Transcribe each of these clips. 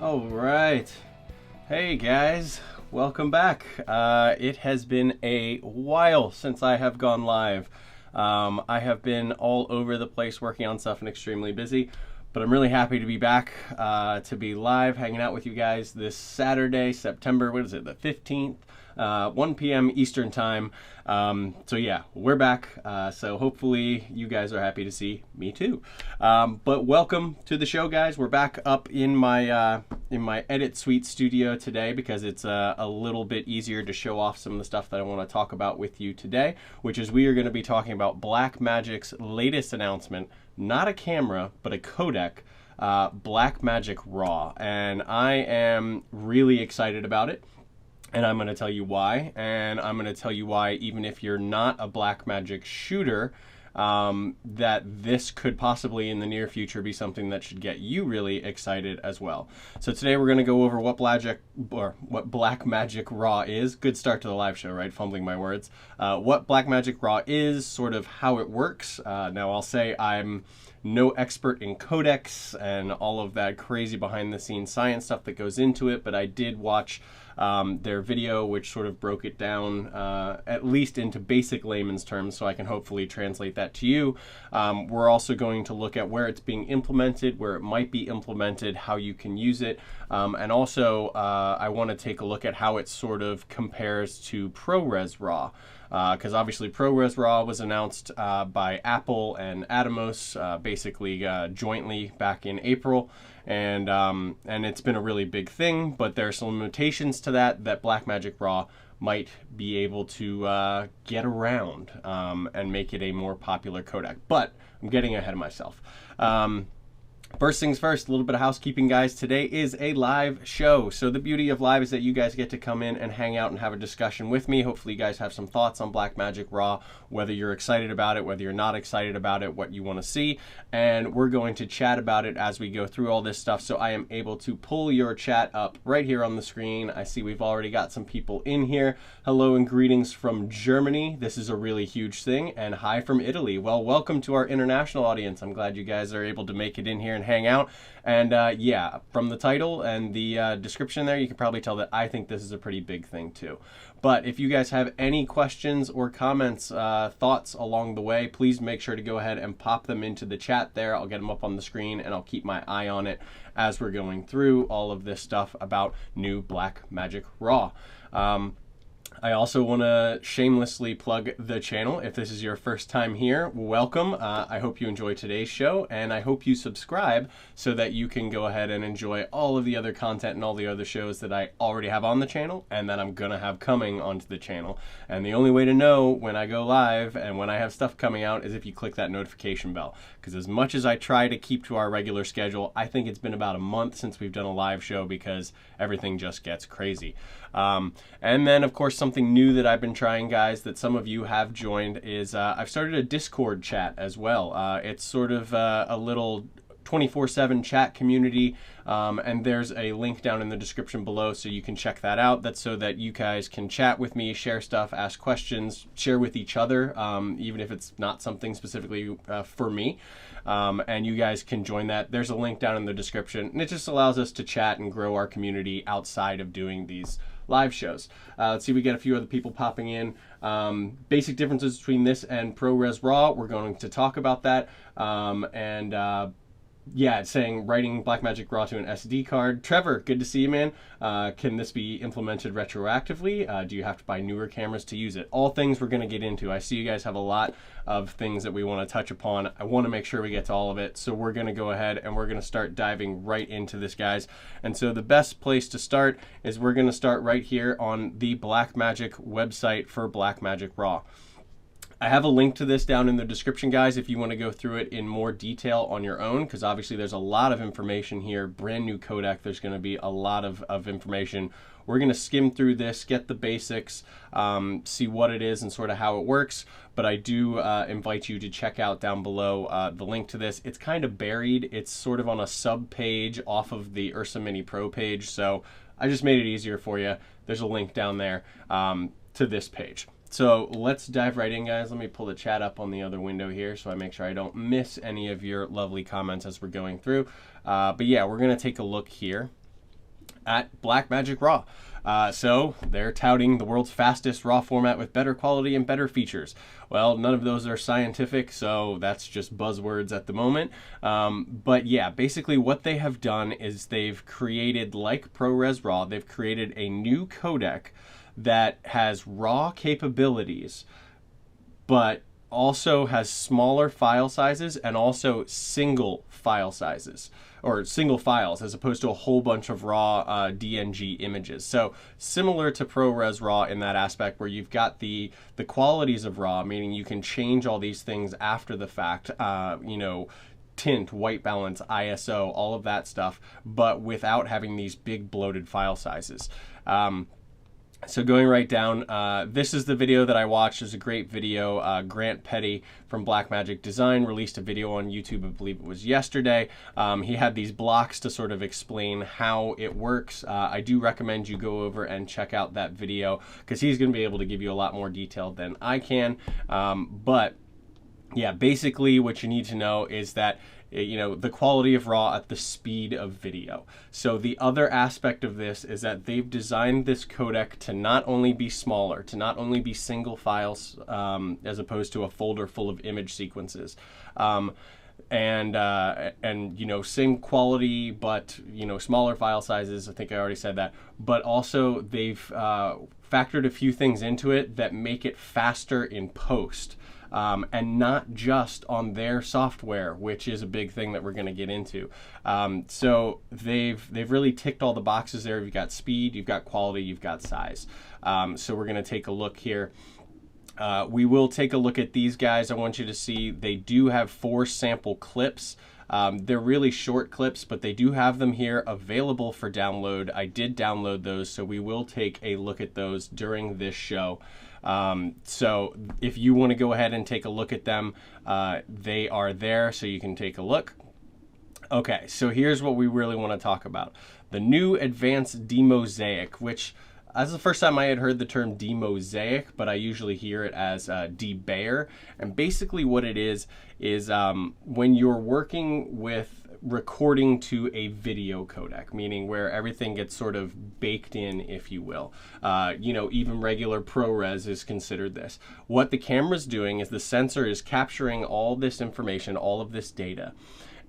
All right. Hey guys, welcome back. It has been a while since I have gone live. I have been all over the place working on stuff and extremely busy, but I'm really happy to be back to be live hanging out with you guys this Saturday, September, what is it, the 15th? 1 p.m. Eastern time. So yeah, we're back. So hopefully you guys are happy to see me too. But welcome to the show, guys. We're back up in my Edit Suite studio today because it's a little bit easier to show off some of the stuff that I want to talk about with you today, which is we are going to be talking about Blackmagic's latest announcement, not a camera, but a codec, Blackmagic RAW. And I am really excited about it. And I'm going to tell you why, and I'm going to tell you why even if you're not a Blackmagic shooter, that this could possibly in the near future be something that should get you really excited as well. So today we're going to go over what Blackmagic RAW is. Good start to the live show, right? Fumbling my words. What Blackmagic RAW is, sort of how it works. Now I'll say I'm no expert in codecs and all of that crazy behind the scenes science stuff that goes into it, but I did watch their video, which sort of broke it down at least into basic layman's terms, so I can hopefully translate that to you. We're also going to look at where it's being implemented, where it might be implemented, how you can use it, and also I want to take a look at how it sort of compares to ProRes RAW. Because obviously ProRes RAW was announced by Apple and Atomos basically jointly back in April, and it's been a really big thing, but there are some limitations to that Blackmagic RAW might be able to get around and make it a more popular codec. But I'm getting ahead of myself. First things first, a little bit of housekeeping, guys. Today is a live show. So the beauty of live is that you guys get to come in and hang out and have a discussion with me. Hopefully you guys have some thoughts on Blackmagic RAW, whether you're excited about it, whether you're not excited about it, what you want to see. And we're going to chat about it as we go through all this stuff. So I am able to pull your chat up right here on the screen. I see we've already got some people in here. Hello and greetings from Germany. This is a really huge thing. And hi from Italy. Well, welcome to our international audience. I'm glad you guys are able to make it in here and hang out. And yeah, from the title and the description there, you can probably tell that I think this is a pretty big thing too. But if you guys have any questions or comments, thoughts along the way, please make sure to go ahead and pop them into the chat there. I'll get them up on the screen and I'll keep my eye on it as we're going through all of this stuff about new Blackmagic RAW. I also want to shamelessly plug the channel. If this is your first time here, welcome. I hope you enjoy today's show, and I hope you subscribe so that you can go ahead and enjoy all of the other content and all the other shows that I already have on the channel and that I'm gonna have coming onto the channel. And the only way to know when I go live and when I have stuff coming out is if you click that notification bell. Because as much as I try to keep to our regular schedule, I think it's been about a month since we've done a live show because everything just gets crazy. And then, of course, something new that I've been trying, guys, that some of you have joined is I've started a Discord chat as well. It's sort of a little 24/7 chat community, and there's a link down in the description below so you can check that out. That's so that you guys can chat with me, share stuff, ask questions, share with each other, even if it's not something specifically for me. And you guys can join that. There's a link down in the description, and it just allows us to chat and grow our community outside of doing these live shows. Let's see, we get a few other people popping in. Basic differences between this and ProRes RAW. We're going to talk about that. Yeah, it's saying writing Blackmagic RAW to an SD card. Trevor, good to see you, man. Can this be implemented retroactively? Do you have to buy newer cameras to use it? All things we're going to get into. I see you guys have a lot of things that we want to touch upon. I want to make sure we get to all of it. So we're going to go ahead and we're going to start diving right into this, guys. And so the best place to start is we're going to start right here on the Blackmagic website for Blackmagic RAW. I have a link to this down in the description, guys, if you want to go through it in more detail on your own, because obviously there's a lot of information here. Brand new codec, there's going to be a lot of information. We're going to skim through this, get the basics, see what it is and sort of how it works. But I do invite you to check out down below the link to this. It's kind of buried. It's sort of on a sub page off of the Ursa Mini Pro page. So I just made it easier for you. There's a link down there to this page. So let's dive right in, guys. Let me pull the chat up on the other window here so I make sure I don't miss any of your lovely comments as we're going through. But yeah, we're going to take a look here. at Blackmagic RAW. So they're touting the world's fastest RAW format with better quality and better features. Well, none of those are scientific, so that's just buzzwords at the moment. But yeah, basically what they have done is they've created, like ProRes RAW, they've created a new codec that has RAW capabilities, but also has smaller file sizes and also single file sizes, or single files, as opposed to a whole bunch of raw DNG images. So similar to ProRes RAW in that aspect, where you've got the qualities of RAW, meaning you can change all these things after the fact, you know, tint, white balance, ISO, all of that stuff, but without having these big bloated file sizes. So going right down, this is the video that I watched. It's a great video. Grant Petty from Blackmagic Design released a video on YouTube, I believe it was yesterday. He had these blocks to sort of explain how it works. I do recommend you go over and check out that video, because he's going to be able to give you a lot more detail than I can. But yeah, basically what you need to know is that, you know, the quality of RAW at the speed of video. So the other aspect of this is that they've designed this codec to not only be smaller, to not only be single files, as opposed to a folder full of image sequences. And you know, same quality, but you know, smaller file sizes. I think I already said that. But also they've factored a few things into it that make it faster in post. And not just on their software, which is a big thing that we're going to get into. So they've really ticked all the boxes there. You've got speed, you've got quality, you've got size. So we're going to take a look here. We will take a look at these guys. I want you to see they do have 4 sample clips. They're really short clips, but they do have them here available for download. I did download those, so we will take a look at those during this show. So if you want to go ahead and take a look at them, they are there, so you can take a look. Okay, so here's what we really want to talk about. The new advanced Demosaic, which that's the first time I had heard the term Demosaic, but I usually hear it as debayer. And basically what it is when you're working with recording to a video codec, meaning where everything gets sort of baked in, if you will. You know, even regular ProRes is considered this. What the camera's doing is the sensor is capturing all this information, all of this data,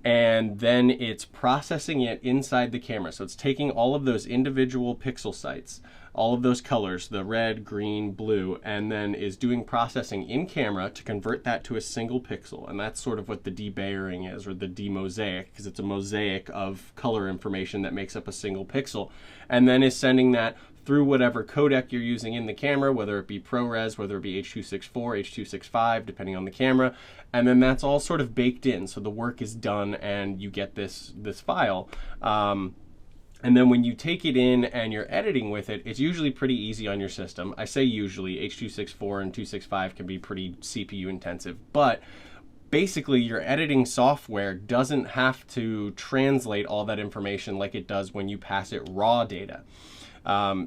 and then it's processing it inside the camera. So it's taking all of those individual pixel sites, all of those colors, the red, green, blue, and then is doing processing in camera to convert that to a single pixel. And that's sort of what the debayering is, or the demosaic, because it's a mosaic of color information that makes up a single pixel, and then is sending that through whatever codec you're using in the camera, whether it be ProRes, whether it be H.264, H.265, depending on the camera, and then that's all sort of baked in, so the work is done and you get this file. And then when you take it in and you're editing with it, it's usually pretty easy on your system. I say usually, H.264 and 265 can be pretty CPU intensive, but basically your editing software doesn't have to translate all that information like it does when you pass it raw data.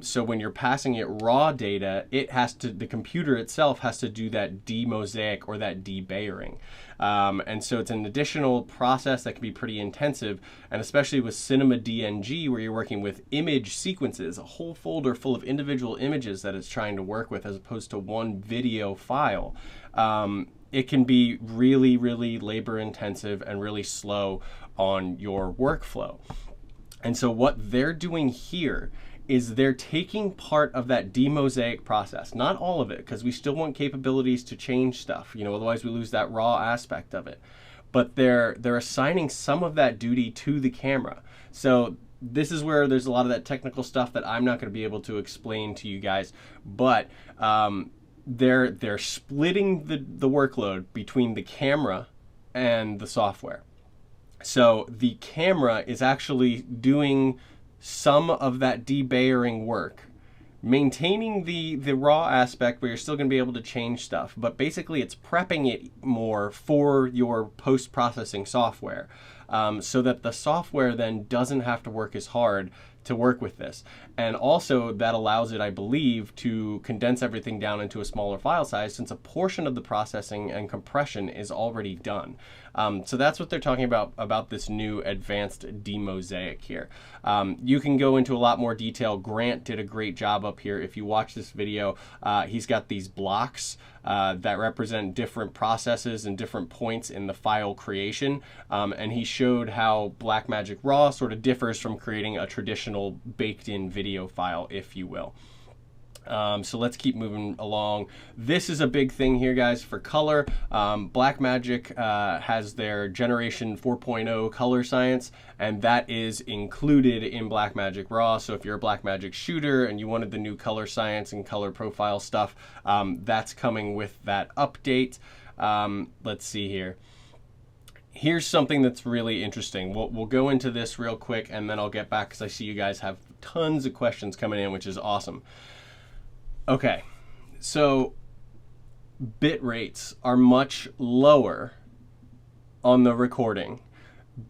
So when you're passing it raw data, the computer itself has to do that demosaic or that debayering. And so it's an additional process that can be pretty intensive, and especially with Cinema DNG, where you're working with image sequences, a whole folder full of individual images that it's trying to work with, as opposed to one video file. It can be really, really labor intensive and really slow on your workflow. And so what they're doing here is they're taking part of that demosaic process, not all of it, because we still want capabilities to change stuff, you know, otherwise we lose that raw aspect of it. But they're assigning some of that duty to the camera. So this is where there's a lot of that technical stuff that I'm not going to be able to explain to you guys, but they're splitting the workload between the camera and the software. So the camera is actually doing some of that debayering work, maintaining the raw aspect where you're still going to be able to change stuff, but basically it's prepping it more for your post-processing software, so that the software then doesn't have to work as hard to work with this. And also that allows it, I believe, to condense everything down into a smaller file size, since a portion of the processing and compression is already done. So that's what they're talking about this new advanced Demosaic here. You can go into a lot more detail. Grant did a great job up here. If you watch this video, he's got these blocks that represent different processes and different points in the file creation. And he showed how Blackmagic RAW sort of differs from creating a traditional baked-in video file, if you will. So let's keep moving along. This is a big thing here, guys, for color. Blackmagic has their Generation 4.0 color science, and that is included in Blackmagic RAW. So if you're a Blackmagic shooter and you wanted the new color science and color profile stuff, that's coming with that update. Let's see here. Here's something that's really interesting. We'll go into this real quick, and then I'll get back because I see you guys have tons of questions coming in, which is awesome. Okay, so bit rates are much lower on the recording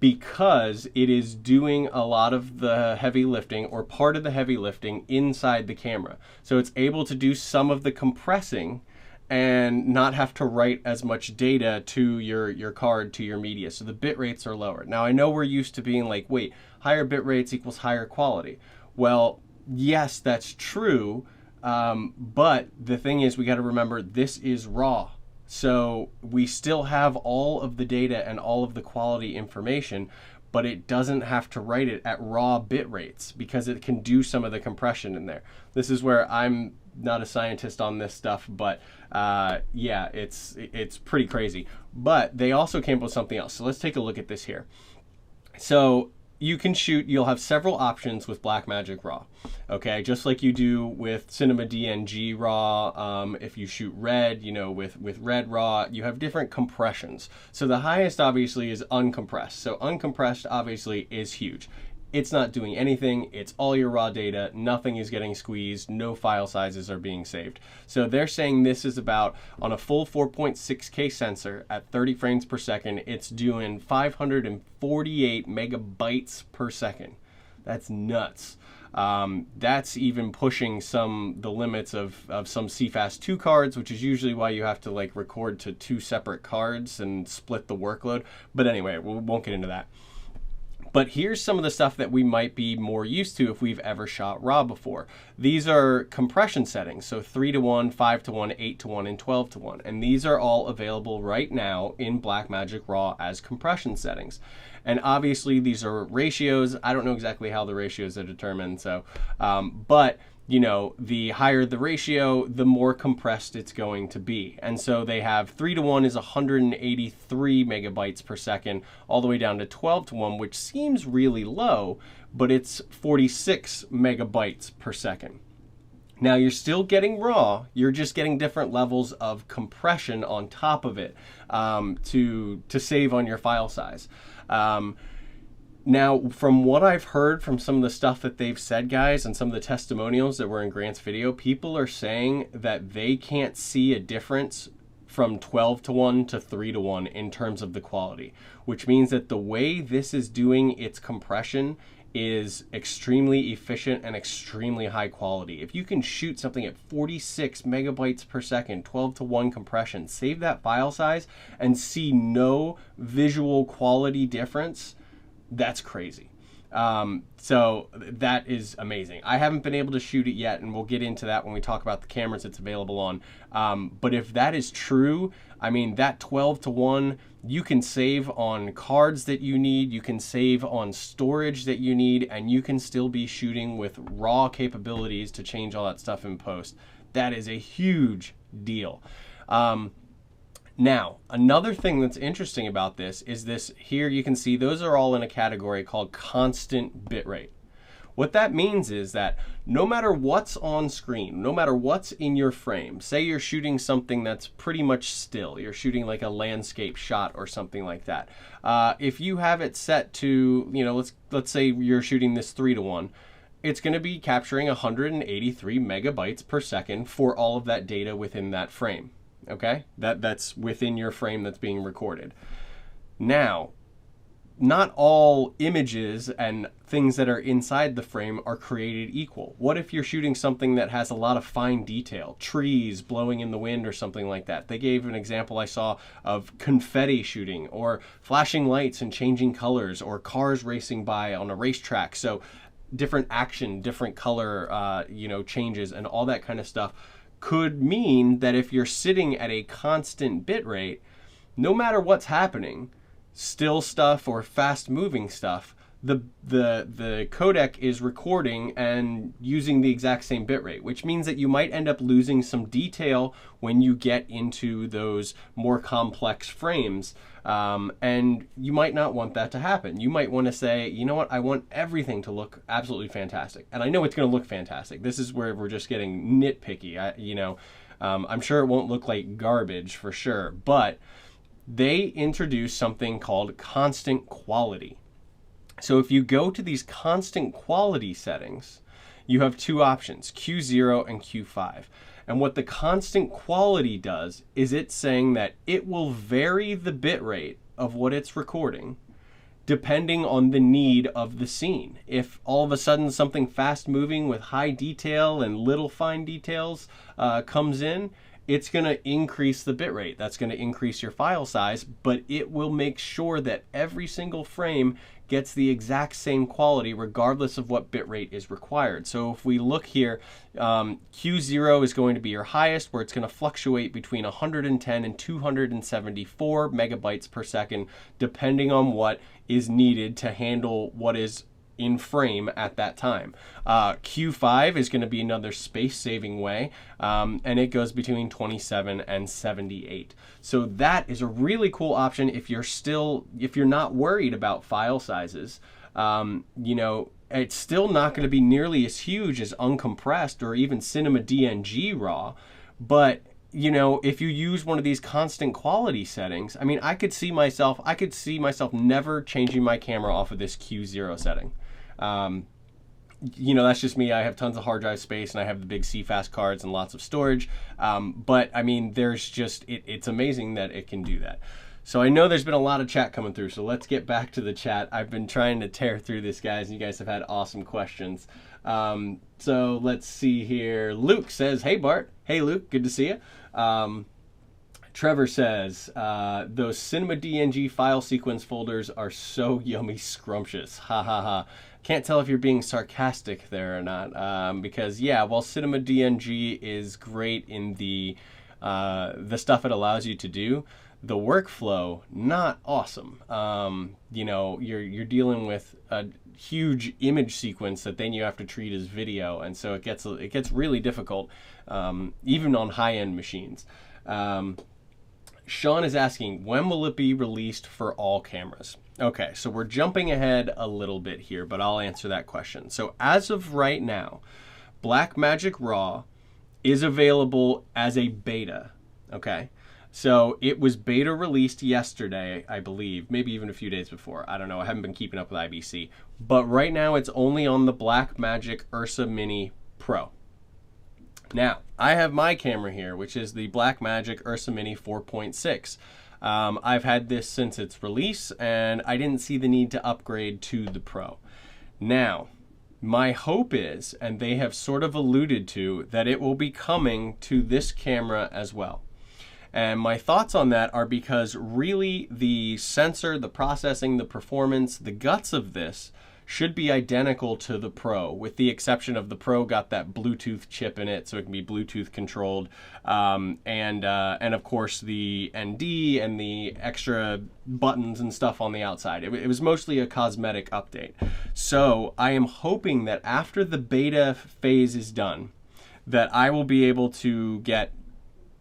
because it is doing a lot of the heavy lifting, or part of the heavy lifting, inside the camera. So it's able to do some of the compressing and not have to write as much data to your card, to your media. So the bit rates are lower. Now I know we're used to being like, wait, higher bit rates equals higher quality. Well, yes, that's true. But the thing is, we got to remember this is RAW. So we still have all of the data and all of the quality information, but it doesn't have to write it at raw bit rates because it can do some of the compression in there. This is where I'm not a scientist on this stuff, but yeah, it's pretty crazy. But they also came up with something else. So let's take a look at this here. So you can shoot, you'll have several options with Blackmagic RAW, okay? Just like you do with Cinema DNG RAW. If you shoot red, you know, with red RAW, you have different compressions. So the highest obviously is uncompressed. So uncompressed obviously is huge. It's not doing anything. It's all your raw data. Nothing is getting squeezed. No file sizes are being saved. So they're saying this is about, on a full 4.6K sensor at 30 frames per second, it's doing 548 megabytes per second. That's nuts. That's even pushing the limits of some CFast 2 cards, which is usually why you have to like record to 2 separate cards and split the workload. But anyway, we won't get into that. But here's some of the stuff that we might be more used to if we've ever shot RAW before. These are compression settings, so 3:1, 5:1, 8:1, and 12:1. And these are all available right now in Blackmagic RAW as compression settings. And obviously these are ratios. I don't know exactly how the ratios are determined, so, but you know, the higher the ratio, the more compressed it's going to be. And so they have 3:1 is 183 megabytes per second, all the way down to 12:1, which seems really low, but it's 46 megabytes per second. Now you're still getting RAW, you're just getting different levels of compression on top of it to save on your file size. Now, from what I've heard from some of the stuff that they've said, guys, and some of the testimonials that were in Grant's video, people are saying that they can't see a difference from 12:1 to 3:1 in terms of the quality, which means that the way this is doing its compression is extremely efficient and extremely high quality. If you can shoot something at 46 megabytes per second, 12:1 compression, save that file size, and see no visual quality difference, that's crazy. So that is amazing. I haven't been able to shoot it yet, and we'll get into that when we talk about the cameras it's available on. But if that is true, I mean, that 12:1, you can save on cards that you need, you can save on storage that you need, and you can still be shooting with RAW capabilities to change all that stuff in post. That is a huge deal. Now, another thing that's interesting about this is this here, you can see those are all in a category called constant bitrate. What that means is that no matter what's on screen, no matter what's in your frame, say you're shooting something that's pretty much still, you're shooting like a landscape shot or something like that. If you have it set to, you know, let's say you're shooting this 3:1, it's going to be capturing 183 megabytes per second for all of that data within that frame. Okay, that's within your frame that's being recorded. Now, not all images and things that are inside the frame are created equal. What if you're shooting something that has a lot of fine detail, trees blowing in the wind or something like that? They gave an example I saw of confetti shooting, or flashing lights and changing colors, or cars racing by on a racetrack. So different action, different color, changes and all that kind of stuff could mean that if you're sitting at a constant bit rate, no matter what's happening, still stuff or fast moving stuff, the codec is recording and using the exact same bitrate, which means that you might end up losing some detail when you get into those more complex frames. And you might not want that to happen. You might want to say, you know what, I want everything to look absolutely fantastic. And I know it's going to look fantastic. This is where we're just getting nitpicky. I'm sure it won't look like garbage for sure, but they introduced something called constant quality. So if you go to these constant quality settings, you have two options, Q0 and Q5. And what the constant quality does is it's saying that it will vary the bit rate of what it's recording depending on the need of the scene. If all of a sudden something fast moving with high detail and little fine details comes in, it's going to increase the bitrate. That's going to increase your file size, but it will make sure that every single frame gets the exact same quality regardless of what bitrate is required. So if we look here, Q0 is going to be your highest, where it's going to fluctuate between 110 and 274 megabytes per second, depending on what is needed to handle what is in frame at that time. Q5 is going to be another space-saving way, and it goes between 27 and 78. So that is a really cool option if you're not worried about file sizes. It's still not going to be nearly as huge as uncompressed or even Cinema DNG RAW, but if you use one of these constant quality settings, I mean, I could see myself never changing my camera off of this Q0 setting. That's just me. I have tons of hard drive space and I have the big CFast cards and lots of storage. But I mean, it's amazing that it can do that. So I know there's been a lot of chat coming through, so let's get back to the chat. I've been trying to tear through this, guys, and you guys have had awesome questions. So let's see here. Luke says, hey, Bart. Hey, Luke, good to see you. Trevor says, those Cinema DNG file sequence folders are so yummy scrumptious. Ha ha ha. Can't tell if you're being sarcastic there or not, because yeah, while Cinema DNG is great in the stuff it allows you to do, the workflow, not awesome. You're dealing with a huge image sequence that then you have to treat as video, and so it gets really difficult, even on high-end machines. Sean is asking, when will it be released for all cameras? Okay, so we're jumping ahead a little bit here, but I'll answer that question. So as of right now, Blackmagic RAW is available as a beta, okay? So it was beta released yesterday, I believe, maybe even a few days before. I don't know, I haven't been keeping up with IBC. But right now it's only on the Blackmagic Ursa Mini Pro. Now, I have my camera here, which is the Blackmagic Ursa Mini 4.6. I've had this since its release, and I didn't see the need to upgrade to the Pro. Now, my hope is, and they have sort of alluded to, that it will be coming to this camera as well. And my thoughts on that are because really the sensor, the processing, the performance, the guts of this should be identical to the Pro, with the exception of the Pro got that Bluetooth chip in it, so it can be Bluetooth controlled, and of course the ND and the extra buttons and stuff on the outside. It was mostly a cosmetic update. So I am hoping that after the beta phase is done, that I will be able to get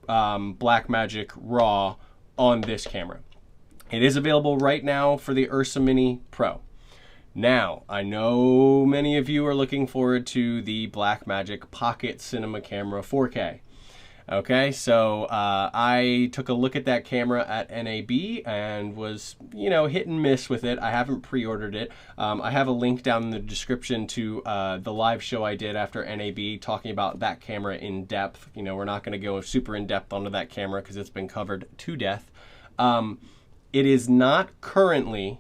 Blackmagic RAW on this camera. It is available right now for the Ursa Mini Pro. Now, I know many of you are looking forward to the Blackmagic Pocket Cinema Camera 4K. Okay, so I took a look at that camera at NAB and was, hit and miss with it. I haven't pre-ordered it. I have a link down in the description to the live show I did after NAB talking about that camera in depth. We're not going to go super in depth onto that camera because it's been covered to death. It is not currently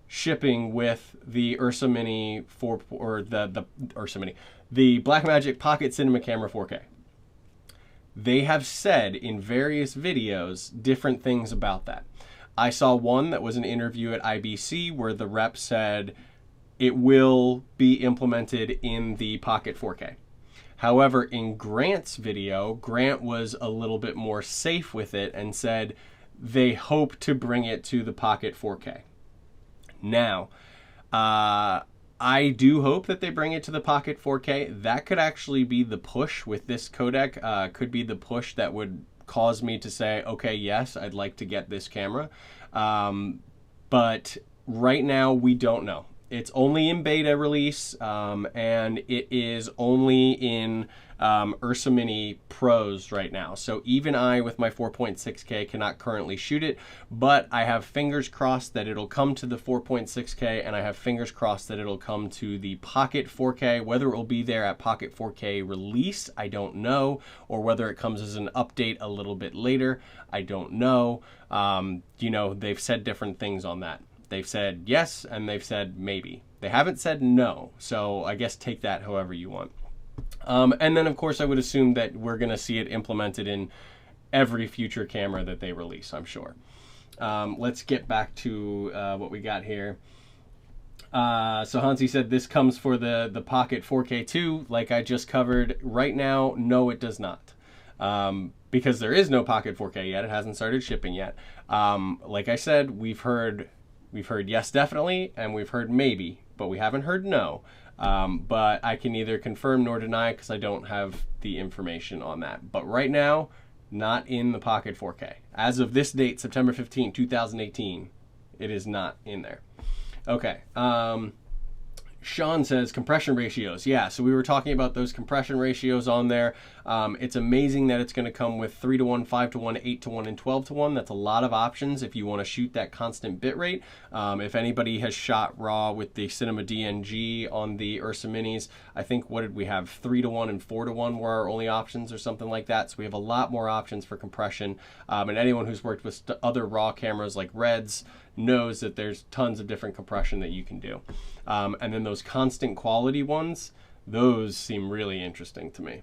shipping with the Ursa Mini 4 or the Ursa Mini, the Blackmagic Pocket Cinema Camera 4K. They have said in various videos different things about that. I saw one that was an interview at IBC where the rep said it will be implemented in the Pocket 4K. However, in Grant's video, Grant was a little bit more safe with it and said they hope to bring it to the Pocket 4K. Now, I do hope that they bring it to the Pocket 4K. That could actually be the push with this codec, could be the push that would cause me to say, okay, yes, I'd like to get this camera. But right now, we don't know. It's only in beta release, and it is only in Ursa Mini Pros right now. So even I, with my 4.6K, cannot currently shoot it, but I have fingers crossed that it'll come to the 4.6K, and I have fingers crossed that it'll come to the Pocket 4K. Whether it will be there at Pocket 4K release, I don't know, or whether it comes as an update a little bit later, I don't know. You know, they've said different things on that. They've said yes, and they've said maybe. They haven't said no, so I guess take that however you want. And then, of course, I would assume that we're going to see it implemented in every future camera that they release, I'm sure. Let's get back to what we got here. So Hansi said this comes for the Pocket 4K too, like I just covered. Right now, no, it does not. Because there is no Pocket 4K yet. It hasn't started shipping yet. Like I said, we've heard yes, definitely, and we've heard maybe, but we haven't heard no. But I can neither confirm nor deny because I don't have the information on that. But right now, not in the Pocket 4K. As of this date, September 15, 2018, it is not in there. Okay. Sean says compression ratios. Yeah, so we were talking about those compression ratios on there. It's amazing that it's going to come with 3:1, 5:1, 8:1, and 12:1. That's a lot of options if you want to shoot that constant bitrate. If anybody has shot RAW with the Cinema DNG on the Ursa Minis, I think, what did we have? 3:1 and 4:1 were our only options or something like that. So we have a lot more options for compression. And anyone who's worked with other RAW cameras like Reds knows that there's tons of different compression that you can do. And then those constant quality ones, those seem really interesting to me.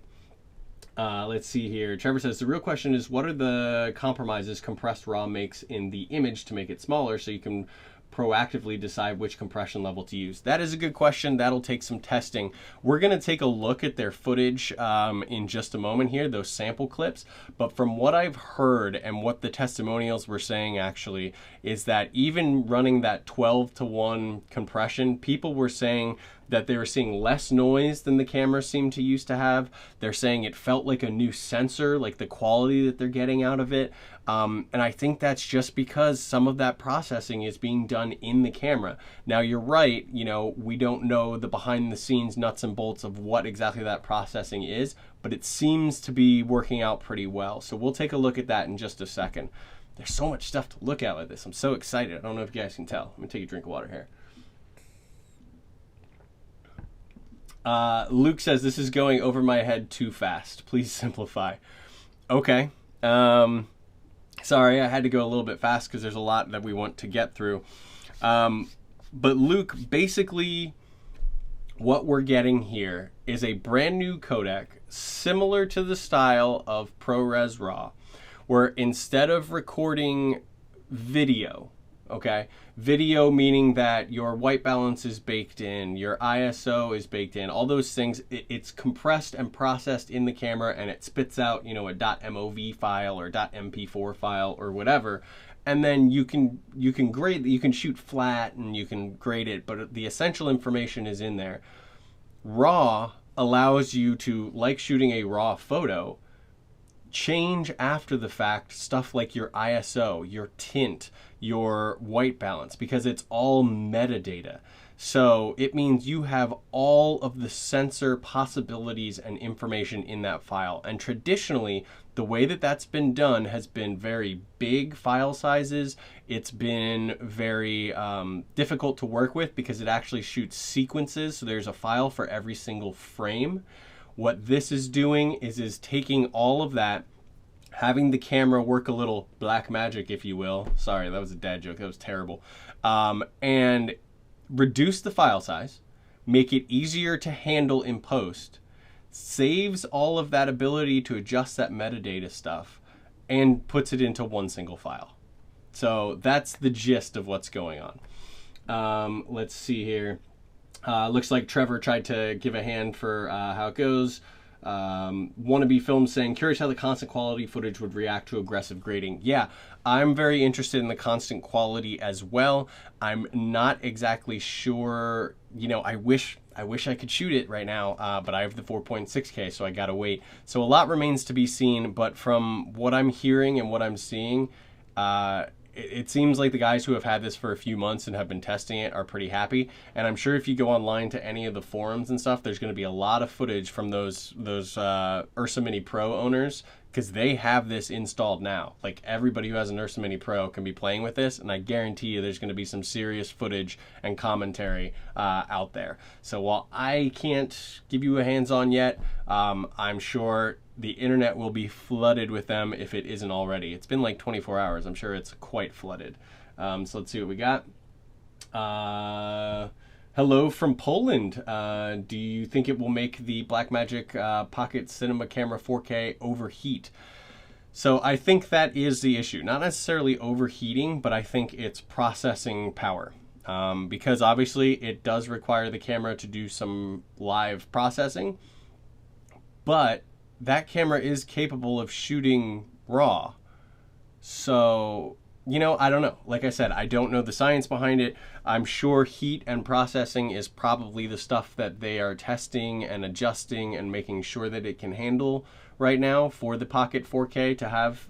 Let's see here. Trevor says, the real question is, what are the compromises compressed RAW makes in the image to make it smaller so you can proactively decide which compression level to use? That is a good question. That'll take some testing. We're going to take a look at their footage in just a moment here, those sample clips. But from what I've heard and what the testimonials were saying actually is that even running that 12:1 compression, people were saying that they were seeing less noise than the camera seemed to used to have. They're saying it felt like a new sensor, like the quality that they're getting out of it. And I think that's just because some of that processing is being done in the camera. Now, you're right, you know, we don't know the behind the scenes nuts and bolts of what exactly that processing is, but it seems to be working out pretty well. So we'll take a look at that in just a second. There's so much stuff to look at with this. I'm so excited. I don't know if you guys can tell. Let me take a drink of water here. Luke says, this is going over my head too fast. Please simplify. Okay. Sorry, I had to go a little bit fast because there's a lot that we want to get through. But Luke, basically what we're getting here is a brand new codec similar to the style of ProRes RAW, where instead of recording video, okay, video meaning that your white balance is baked in, your ISO is baked in, all those things, it's compressed and processed in the camera, and it spits out, you know, a .mov file or .mp4 file or whatever, and then you can grade, you can shoot flat and you can grade it, but the essential information is in there. RAW allows you to, like shooting a RAW photo, change after the fact stuff like your ISO, your tint, your white balance, because it's all metadata. So it means you have all of the sensor possibilities and information in that file. And traditionally, the way that that's been done has been very big file sizes. It's been very difficult to work with because it actually shoots sequences. So there's a file for every single frame. What this is doing is taking all of that having the camera work a little black magic, if you will. Sorry, that was a dad joke. That was terrible. And reduce the file size, make it easier to handle in post, saves all of that ability to adjust that metadata stuff, and puts it into one single file. So that's the gist of what's going on. Let's see here. Looks like Trevor tried to give a hand for how it goes. Wannabe Film saying, curious how the constant quality footage would react to aggressive grading. Yeah, I'm very interested in the constant quality as well. I'm not exactly sure, you know, I wish I could shoot it right now, but I have the 4.6K, so I gotta wait. So a lot remains to be seen, but from what I'm hearing and what I'm seeing, it seems like the guys who have had this for a few months and have been testing it are pretty happy. And I'm sure if you go online to any of the forums and stuff, there's going to be a lot of footage from those Ursa Mini Pro owners, because they have this installed now. Like, everybody who has an Ursa Mini Pro can be playing with this, and I guarantee you there's going to be some serious footage and commentary out there. So while I can't give you a hands-on yet, I'm sure the internet will be flooded with them if it isn't already. It's been like 24 hours. I'm sure it's quite flooded. So let's see what we got. Hello from Poland. Do you think it will make the Blackmagic Pocket Cinema Camera 4K overheat? So I think that is the issue. Not necessarily overheating, but I think it's processing power. Because obviously it does require the camera to do some live processing, but that camera is capable of shooting RAW. So, you know, I don't know. Like I said, I don't know the science behind it. I'm sure heat and processing is probably the stuff that they are testing and adjusting and making sure that it can handle right now for the Pocket 4K to have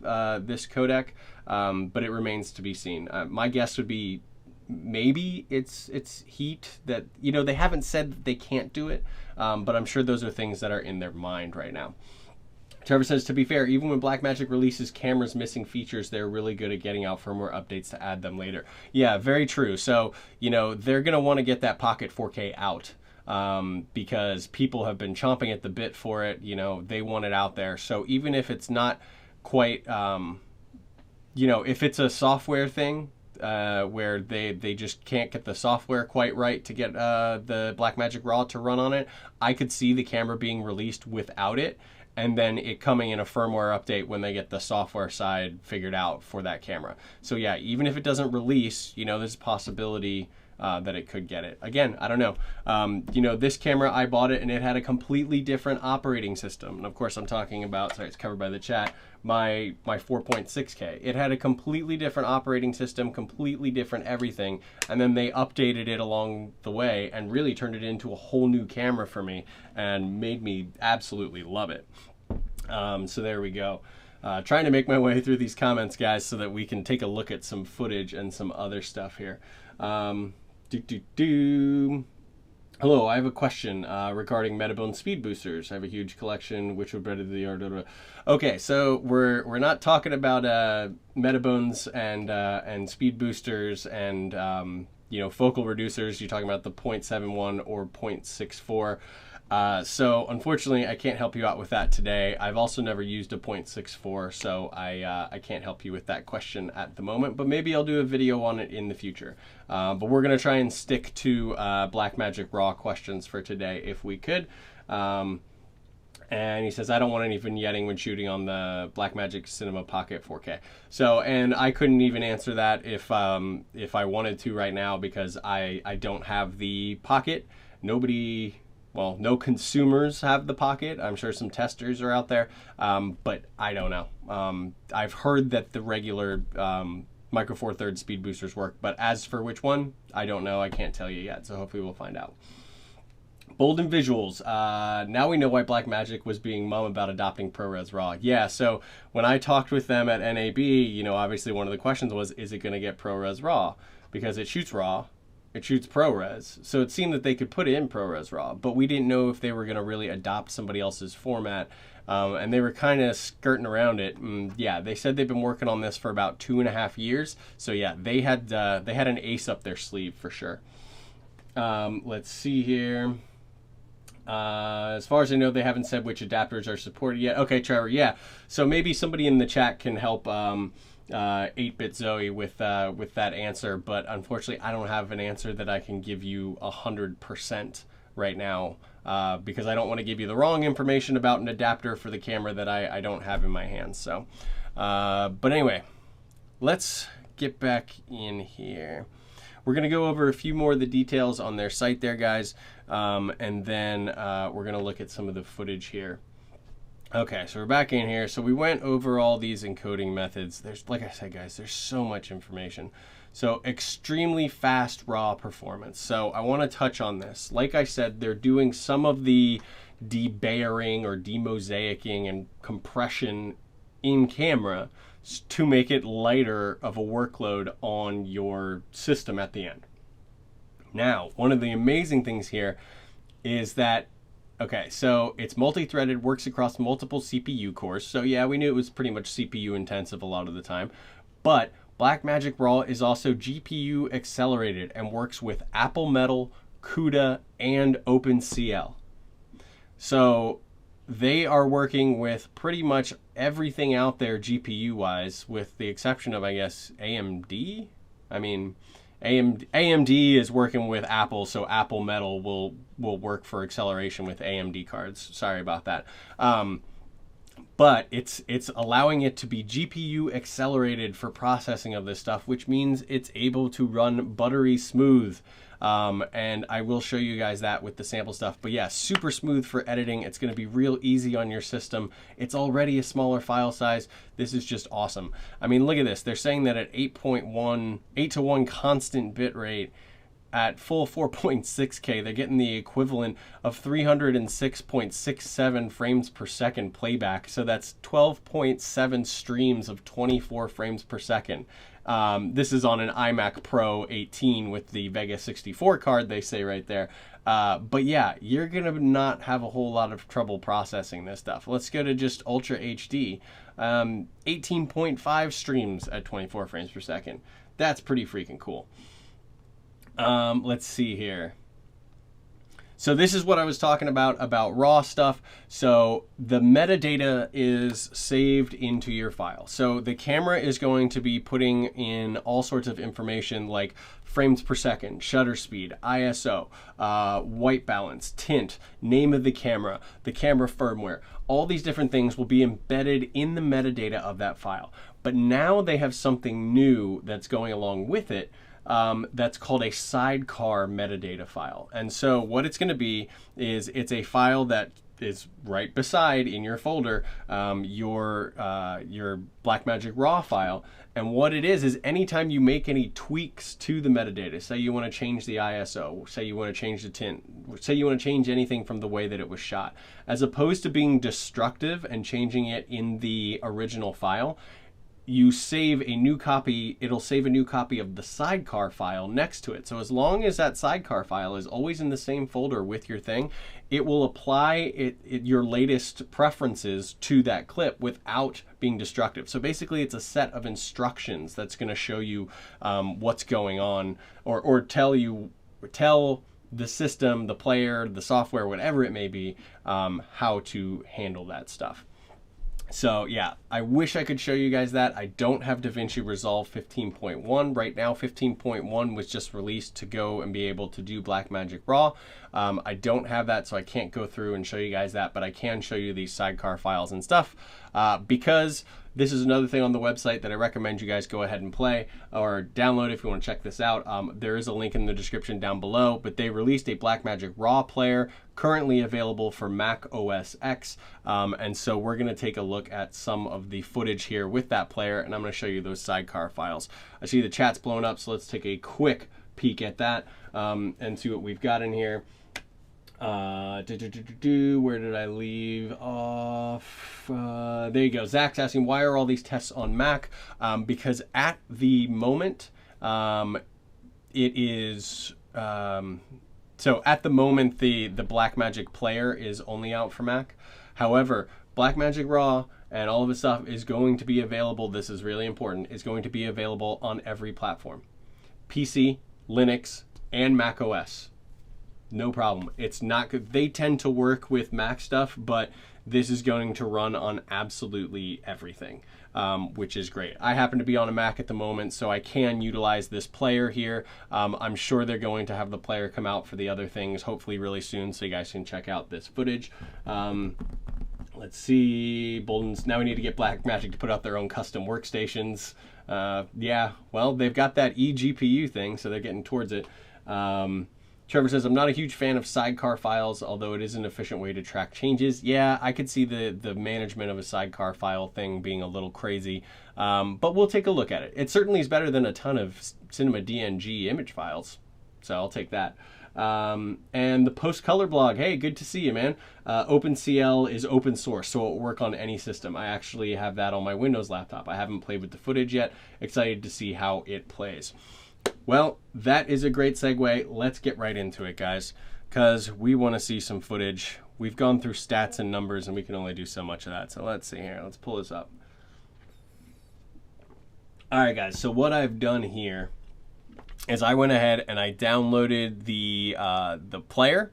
this codec, but it remains to be seen. My guess would be maybe it's heat that, you know, they haven't said that they can't do it, but I'm sure those are things that are in their mind right now. Trevor says, to be fair, even when Blackmagic releases cameras missing features, they're really good at getting out firmware updates to add them later. Yeah, very true. So, you know, they're going to want to get that Pocket 4K out because people have been chomping at the bit for it. You know, they want it out there. So even if it's not quite, you know, if it's a software thing, where they just can't get the software quite right to get the Blackmagic RAW to run on it, I could see the camera being released without it, and then it coming in a firmware update when they get the software side figured out for that camera. So yeah, even if it doesn't release, you know, there's a possibility that it could get it. Again, I don't know. You know, this camera, I bought it and it had a completely different operating system. And of course I'm talking about, sorry, it's covered by the chat, my 4.6K. It had a completely different operating system, completely different everything. And then they updated it along the way and really turned it into a whole new camera for me and made me absolutely love it. So there we go. Trying to make my way through these comments, guys, so that we can take a look at some footage and some other stuff here. Hello, I have a question regarding Metabone speed boosters. I have a huge collection, which would better the Okay, so we're not talking about Metabones and speed boosters and you know, focal reducers. You're talking about the 0.71 or 0.64. So unfortunately, I can't help you out with that today. I've also never used a 0.64, so I can't help you with that question at the moment, but maybe I'll do a video on it in the future. But we're going to try and stick to Blackmagic RAW questions for today if we could. And he says, I don't want any vignetting when shooting on the Blackmagic Cinema Pocket 4K. So, and I couldn't even answer that if I wanted to right now, because I don't have the Pocket. Well, no consumers have the Pocket. I'm sure some testers are out there, but I don't know. I've heard that the regular Micro Four Thirds speed boosters work, but as for which one, I don't know. I can't tell you yet, so hopefully we'll find out. Bold and Visuals. Now we know why Blackmagic was being mum about adopting ProRes RAW. Yeah, so when I talked with them at NAB, you know, obviously one of the questions was, is it going to get ProRes RAW? Because it shoots RAW. It shoots ProRes, so it seemed that they could put in ProRes RAW, but we didn't know if they were going to really adopt somebody else's format, and they were kind of skirting around it. Yeah, they said they've been working on this for about 2.5 years, so yeah, they had an ace up their sleeve for sure. Let's see here. As far as I know, they haven't said which adapters are supported yet. Okay, Trevor, yeah. So maybe somebody in the chat can help 8-Bit Zoe with that answer, but unfortunately, I don't have an answer that I can give you 100% right now because I don't want to give you the wrong information about an adapter for the camera that I don't have in my hands. So, but anyway, let's get back in here. We're going to go over a few more of the details on their site there, guys, and then we're going to look at some of the footage here. Okay, so we're back in here. So we went over all these encoding methods. There's, like I said, guys, there's so much information. So extremely fast raw performance. So I want to touch on this. Like I said, they're doing some of the debayering or demosaicing and compression in camera to make it lighter of a workload on your system at the end. Now, one of the amazing things here is that, okay, so it's multi-threaded, works across multiple CPU cores. So yeah, we knew it was pretty much CPU intensive a lot of the time, but Blackmagic RAW is also GPU accelerated and works with Apple Metal, CUDA, and OpenCL. So they are working with pretty much everything out there GPU-wise, with the exception of, I guess, AMD. I mean, AMD is working with Apple, so Apple Metal will work for acceleration with AMD cards. Sorry about that. But it's allowing it to be GPU accelerated for processing of this stuff, which means it's able to run buttery smooth. And I will show you guys that with the sample stuff. But yeah, super smooth for editing. It's going to be real easy on your system. It's already a smaller file size. This is just awesome. I mean, look at this. They're saying that at 8:1 constant bit rate, at full 4.6K, they're getting the equivalent of 306.67 frames per second playback. So that's 12.7 streams of 24 frames per second. This is on an iMac Pro 18 with the Vega 64 card, they say right there. But yeah, you're going to not have a whole lot of trouble processing this stuff. Let's go to just Ultra HD. 18.5 streams at 24 frames per second. That's pretty freaking cool. Let's see here. So this is what I was talking about raw stuff. So the metadata is saved into your file. So the camera is going to be putting in all sorts of information like frames per second, shutter speed, ISO, white balance, tint, name of the camera firmware. All these different things will be embedded in the metadata of that file. But now they have something new that's going along with it. That's called a Sidecar metadata file. And so what it's going to be is it's a file that is right beside in your folder your Blackmagic RAW file. And what it is anytime you make any tweaks to the metadata, say you want to change the ISO, say you want to change the tint, say you want to change anything from the way that it was shot, as opposed to being destructive and changing it in the original file, you save a new copy, it'll save a new copy of the Sidecar file next to it. So as long as that Sidecar file is always in the same folder with your thing, it will apply your latest preferences to that clip without being destructive. So basically it's a set of instructions that's going to show you what's going on, or tell the system, the player, the software, whatever it may be, how to handle that stuff. So yeah, I wish I could show you guys that. I don't have DaVinci Resolve 15.1 right now. 15.1 was just released to go and be able to do Blackmagic RAW. I don't have that, so I can't go through and show you guys that, but I can show you these Sidecar files and stuff because this is another thing on the website that I recommend you guys go ahead and play or download if you want to check this out. There is a link in the description down below, but they released a Blackmagic RAW player currently available for Mac OS X. And so we're going to take a look at some of the footage here with that player, and I'm going to show you those Sidecar files. I see the chat's blown up, so let's take a quick peek at that and see what we've got in here. Where did I leave off? There you go. Zach's asking, why are all these tests on Mac? Because at the moment, it is... so at the moment, the Blackmagic player is only out for Mac. However, Blackmagic RAW and all of the stuff is going to be available. This is really important. It's going to be available on every platform. PC, Linux, and Mac OS. no problem. It's not good. They tend to work with Mac stuff, but this is going to run on absolutely everything, which is great. I happen to be on a Mac at the moment, so I can utilize this player here. I'm sure they're going to have the player come out for the other things, hopefully really soon, so you guys can check out this footage. Let's see, Bolden's, now we need to get Blackmagic to put out their own custom workstations. Yeah, well, they've got that eGPU thing, so they're getting towards it. Trevor says, I'm not a huge fan of sidecar files, although it is an efficient way to track changes. Yeah, I could see the management of a sidecar file thing being a little crazy, but we'll take a look at it. It certainly is better than a ton of Cinema DNG image files, so I'll take that. And the Post Color blog, hey, good to see you, man. OpenCL is open source, so it'll work on any system. I actually have that on my Windows laptop. I haven't played with the footage yet. Excited to see how it plays. Well, that is a great segue. Let's get right into it, guys, because we want to see some footage. We've gone through stats and numbers, and we can only do so much of that. So let's see here. Let's pull this up. All right, guys. So what I've done here is I went ahead and I downloaded the player.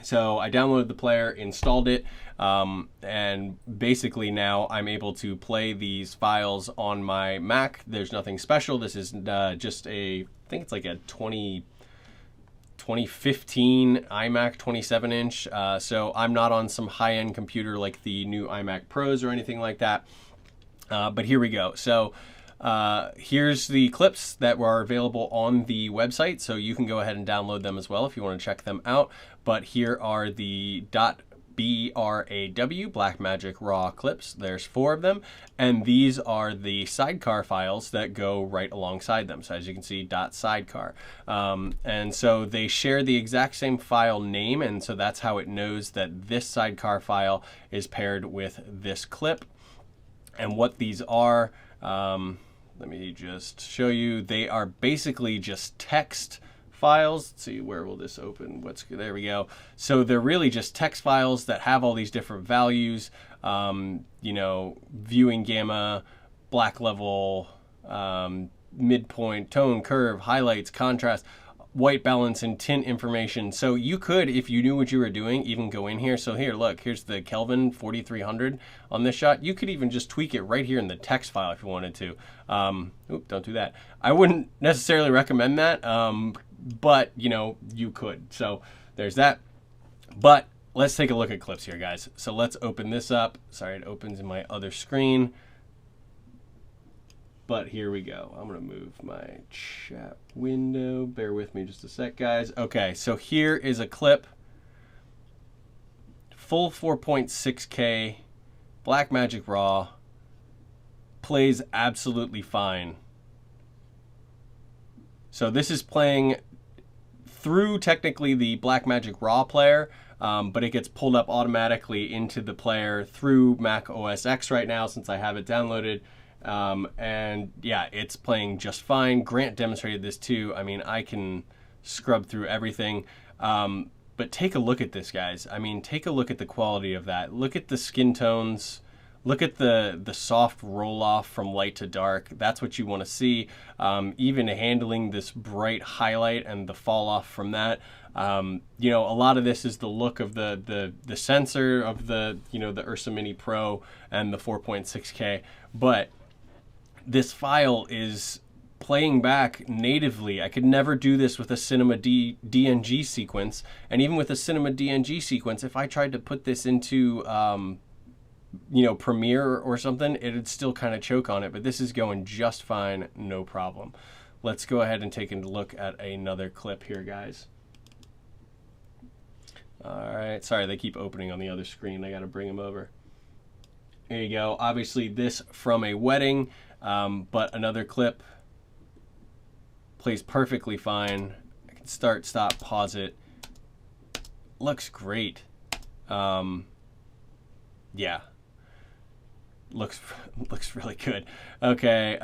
So I downloaded the player, installed it, and basically now I'm able to play these files on my Mac. There's nothing special. This is just I think it's like a 2015 iMac 27-inch. So I'm not on some high-end computer like the new iMac Pros or anything like that. But here we go. So here's the clips that were available on the website, so you can go ahead and download them as well if you want to check them out. But here are the .braw Blackmagic RAW clips. There's 4 of them, and these are the sidecar files that go right alongside them. So as you can see, .sidecar. And so they share the exact same file name, and so that's how it knows that this sidecar file is paired with this clip. And what these are, let me just show you. They are basically just text files. Let's see, where will this open? There we go. So they're really just text files that have all these different values, you know, viewing gamma, black level, midpoint, tone, curve, highlights, contrast, white balance, and tint information. So you could, if you knew what you were doing, even go in here. So here, look, here's the Kelvin 4300 on this shot. You could even just tweak it right here in the text file if you wanted to. Oop, don't do that. I wouldn't necessarily recommend that, but you know, you could. So there's that. But let's take a look at clips here, guys. So let's open this up. Sorry, it opens in my other screen. But here we go. I'm going to move my chat window. Bear with me just a sec, guys. Okay, so here is a clip. Full 4.6K, Blackmagic RAW. Plays absolutely fine. So this is playing through technically the Blackmagic RAW player, but it gets pulled up automatically into the player through Mac OS X right now since I have it downloaded. And yeah, it's playing just fine. Grant demonstrated this too. I mean, I can scrub through everything. But take a look at this, guys. I mean, take a look at the quality of that. Look at the skin tones. Look at the soft roll off from light to dark. That's what you want to see. Even handling this bright highlight and the fall off from that. You know, a lot of this is the look of the sensor of the, you know, the Ursa Mini Pro and the 4.6K. But this file is playing back natively. I could never do this with a Cinema DNG sequence. And even with a Cinema DNG sequence, if I tried to put this into, you know, Premiere or something, it'd still kind of choke on it. But this is going just fine, no problem. Let's go ahead and take a look at another clip here, guys. All right, sorry, they keep opening on the other screen. I got to bring them over. Here you go. Obviously this from a wedding, but another clip plays perfectly fine. I can start, stop, pause it. Looks great. Yeah. Looks really good. Okay,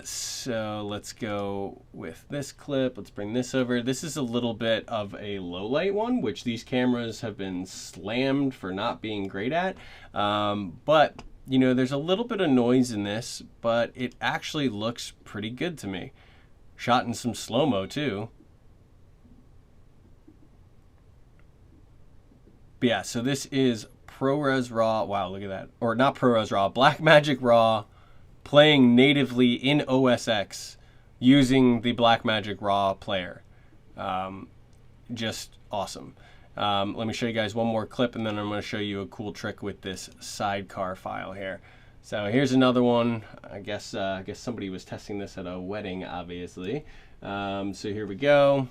so let's go with this clip. Let's bring this over. This is a little bit of a low light one, which these cameras have been slammed for not being great at. But you know, there's a little bit of noise in this, but it actually looks pretty good to me. Shot in some slow-mo too. But yeah, so this is ProRes RAW. Wow, look at that. Or not ProRes RAW, Blackmagic RAW playing natively in OS X using the Blackmagic RAW player. Just awesome. Let me show you guys one more clip, and then I'm going to show you a cool trick with this Sidecar file here. So here's another one. I guess somebody was testing this at a wedding, obviously. So here we go.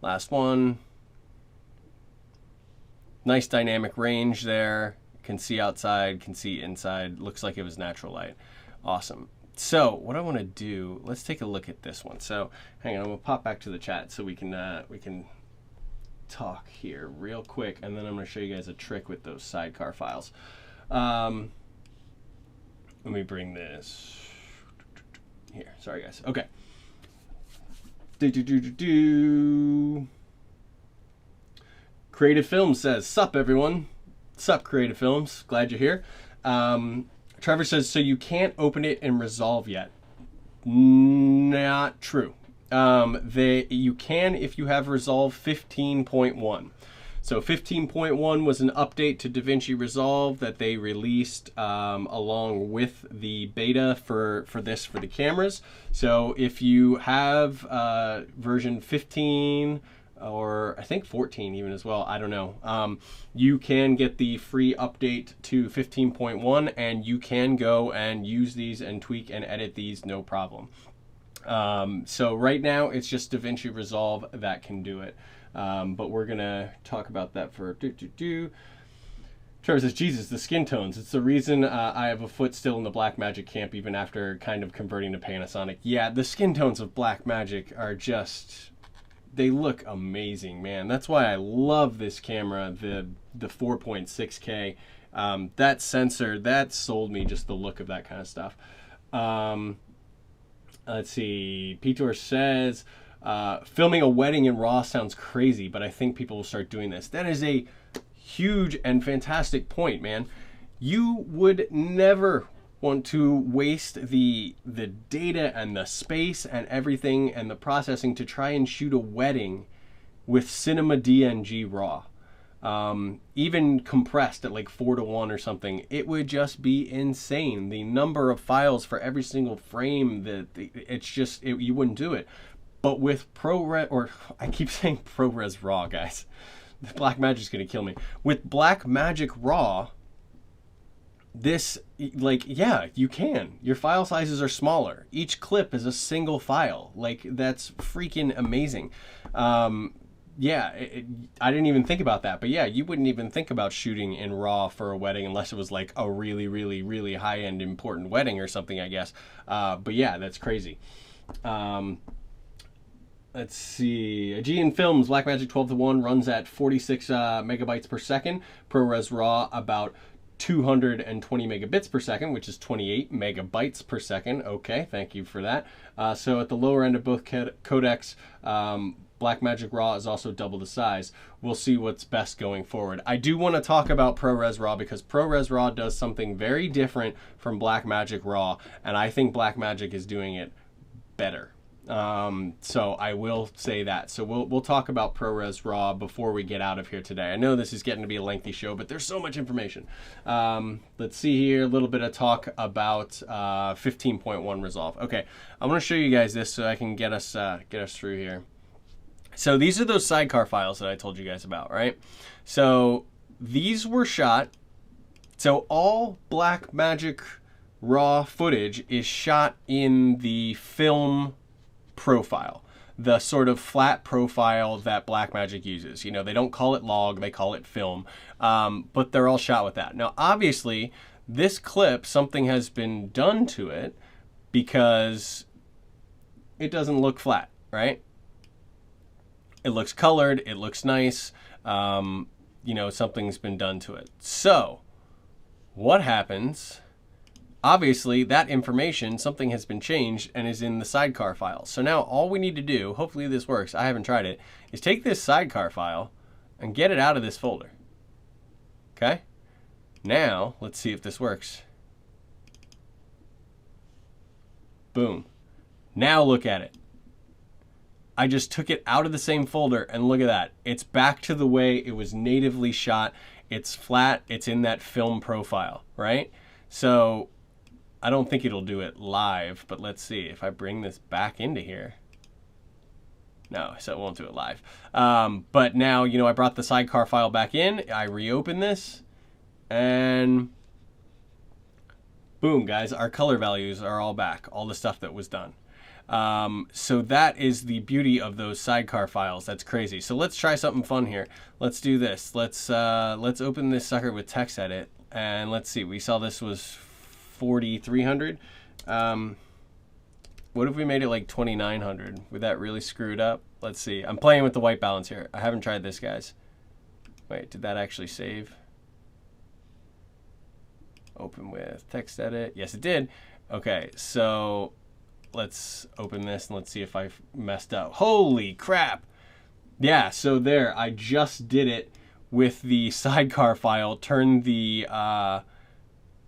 Last one. Nice dynamic range there. Can see outside, can see inside. Looks like it was natural light. Awesome. So what I want to do, let's take a look at this one. So hang on, I'm gonna pop back to the chat so we can talk here real quick, and then I'm gonna show you guys a trick with those Sidecar files. Let me bring this here. Sorry guys. Okay. Creative Films says, "Sup everyone." Sup Creative Films, glad you're here. Trevor says, so you can't open it in Resolve yet. Not true. You can if you have Resolve 15.1. So 15.1 was an update to DaVinci Resolve that they released along with the beta for the cameras. So if you have version 15, or I think 14 even as well, I don't know. You can get the free update to 15.1, and you can go and use these and tweak and edit these, no problem. So right now it's just DaVinci Resolve that can do it. But we're gonna talk about that for Trevor says, Jesus, the skin tones. It's the reason I have a foot still in the Blackmagic camp even after kind of converting to Panasonic. Yeah, the skin tones of Blackmagic are just... they look amazing, man. That's why I love this camera, the 4.6K. That sensor, that sold me, just the look of that kind of stuff. Let's see. Pitor says, filming a wedding in RAW sounds crazy, but I think people will start doing this. That is a huge and fantastic point, man. You would never want to waste the data and the space and everything and the processing to try and shoot a wedding with Cinema DNG RAW. Even compressed at like 4:1 or something, it would just be insane. The number of files for every single frame, it's just, you wouldn't do it. But with ProRes, or I keep saying ProRes RAW, guys. Blackmagic's gonna kill me. With Blackmagic RAW, this, like, yeah, you can. Your file sizes are smaller. Each clip is a single file. Like, that's freaking amazing. Yeah, I didn't even think about that. But yeah, you wouldn't even think about shooting in RAW for a wedding unless it was like a really, really, really high-end important wedding or something, I guess. But yeah, that's crazy. Let's see. Aegean Films, Blackmagic 12:1 runs at 46 megabytes per second. ProRes RAW about 220 megabits per second, which is 28 megabytes per second. Okay, thank you for that. So at the lower end of both codecs, Blackmagic RAW is also double the size. We'll see what's best going forward. I do want to talk about ProRes RAW because ProRes RAW does something very different from Blackmagic RAW, and I think Blackmagic is doing it better. So I will say that. So we'll talk about ProRes RAW before we get out of here today. I know this is getting to be a lengthy show, but there's so much information. Let's see here, a little bit of talk about 15.1 Resolve. Okay, I'm going to show you guys this so I can get us through here. So these are those Sidecar files that I told you guys about, right? So these were shot. So all Blackmagic RAW footage is shot in the film profile, the sort of flat profile that Blackmagic uses. You know, they don't call it log, they call it film, but they're all shot with that. Now, obviously, this clip, something has been done to it because it doesn't look flat, right? It looks colored, it looks nice, you know, something's been done to it. So, what happens? Obviously, that information, something has been changed and is in the Sidecar file. So now all we need to do, hopefully this works, I haven't tried it, is take this Sidecar file and get it out of this folder. Okay? Now, let's see if this works. Boom. Now look at it. I just took it out of the same folder, and look at that. It's back to the way it was natively shot. It's flat. It's in that film profile, right? So I don't think it'll do it live, but let's see. If I bring this back into here. No, so it won't do it live. But now, you know, I brought the Sidecar file back in. I reopen this, and boom, guys, our color values are all back, all the stuff that was done. So that is the beauty of those Sidecar files. That's crazy. So let's try something fun here. Let's do this. Let's open this sucker with text edit, and let's see. We saw this was 4,300. What if we made it like 2,900? Would that really screw it up? Let's see. I'm playing with the white balance here. I haven't tried this, guys. Wait, did that actually save? Open with text edit. Yes, it did. Okay, so let's open this and let's see if I messed up. Holy crap. Yeah, so there, I just did it with the Sidecar file. Turned the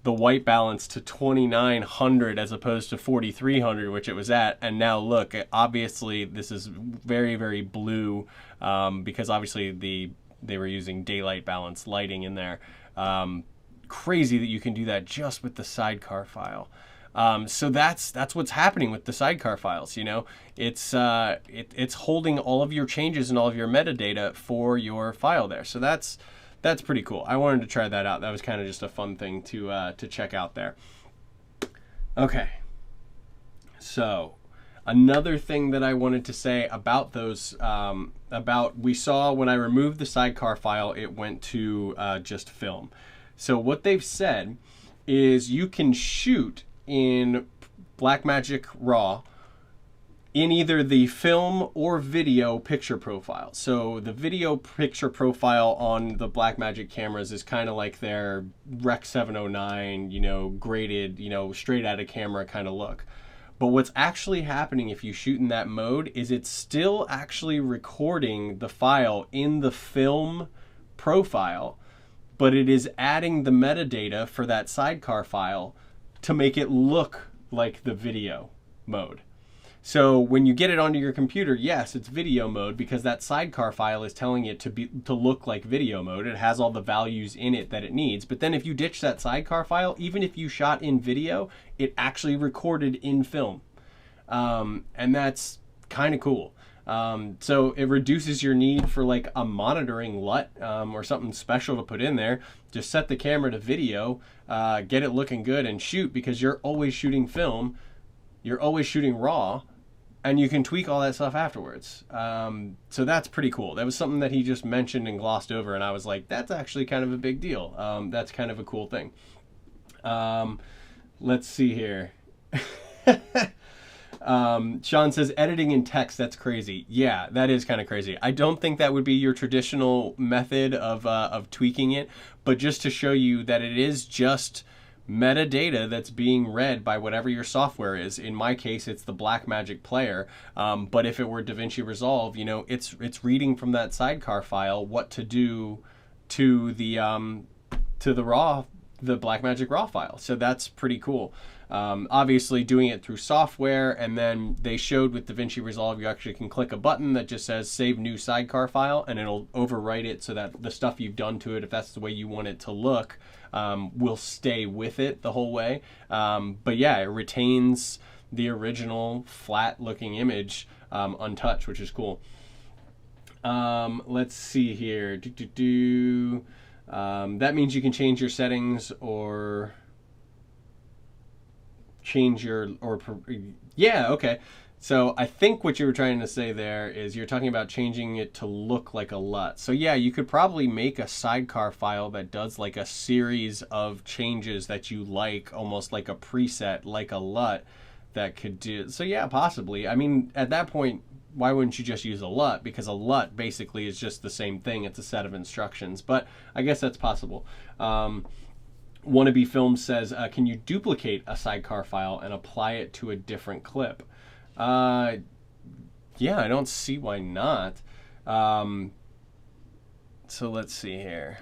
white balance to 2,900 as opposed to 4,300, which it was at. And now look, obviously this is very, very blue because obviously they were using daylight balance lighting in there. Crazy that you can do that just with the Sidecar file. So that's what's happening with the Sidecar files. You know, it's holding all of your changes and all of your metadata for your file there. So that's pretty cool. I wanted to try that out. That was kind of just a fun thing to check out there. Okay. So another thing that I wanted to say about those, we saw when I removed the Sidecar file, it went to just film. So what they've said is you can shoot in Blackmagic RAW in either the film or video picture profile. So the video picture profile on the Blackmagic cameras is kind of like their Rec 709, you know, graded, you know, straight out of camera kind of look. But what's actually happening if you shoot in that mode is it's still actually recording the file in the film profile, but it is adding the metadata for that Sidecar file to make it look like the video mode. So when you get it onto your computer, yes, it's video mode because that Sidecar file is telling it to look like video mode. It has all the values in it that it needs. But then if you ditch that Sidecar file, even if you shot in video, it actually recorded in film. And that's kind of cool. So it reduces your need for like a monitoring LUT or something special to put in there. Just set the camera to video, get it looking good and shoot, because you're always shooting film, you're always shooting RAW, and you can tweak all that stuff afterwards. So that's pretty cool. That was something that he just mentioned and glossed over, and I was like, that's actually kind of a big deal. That's kind of a cool thing. Let's see here. Sean says, editing in text, that's crazy. Yeah, that is kind of crazy. I don't think that would be your traditional method of tweaking it, but just to show you that it is just metadata that's being read by whatever your software is. In my case, it's the Blackmagic player, but if it were DaVinci Resolve, you know, it's reading from that Sidecar file what to do to the RAW, the Blackmagic RAW file. So that's pretty cool. Obviously doing it through software, and then they showed with DaVinci Resolve you actually can click a button that just says save new Sidecar file, and it'll overwrite it so that the stuff you've done to it, if that's the way you want it to look, will stay with it the whole way. But yeah, it retains the original flat looking image untouched, which is cool. Let's see here. That means you can change your settings or change your, yeah, okay. So I think what you were trying to say there is you're talking about changing it to look like a LUT. So yeah, you could probably make a Sidecar file that does like a series of changes that you like, almost like a preset, like a LUT that could do. So yeah, possibly. I mean, at that point, why wouldn't you just use a LUT? Because a LUT basically is just the same thing. It's a set of instructions, but I guess that's possible. Wannabe Film says, can you duplicate a Sidecar file and apply it to a different clip? Yeah, I don't see why not. So let's see here.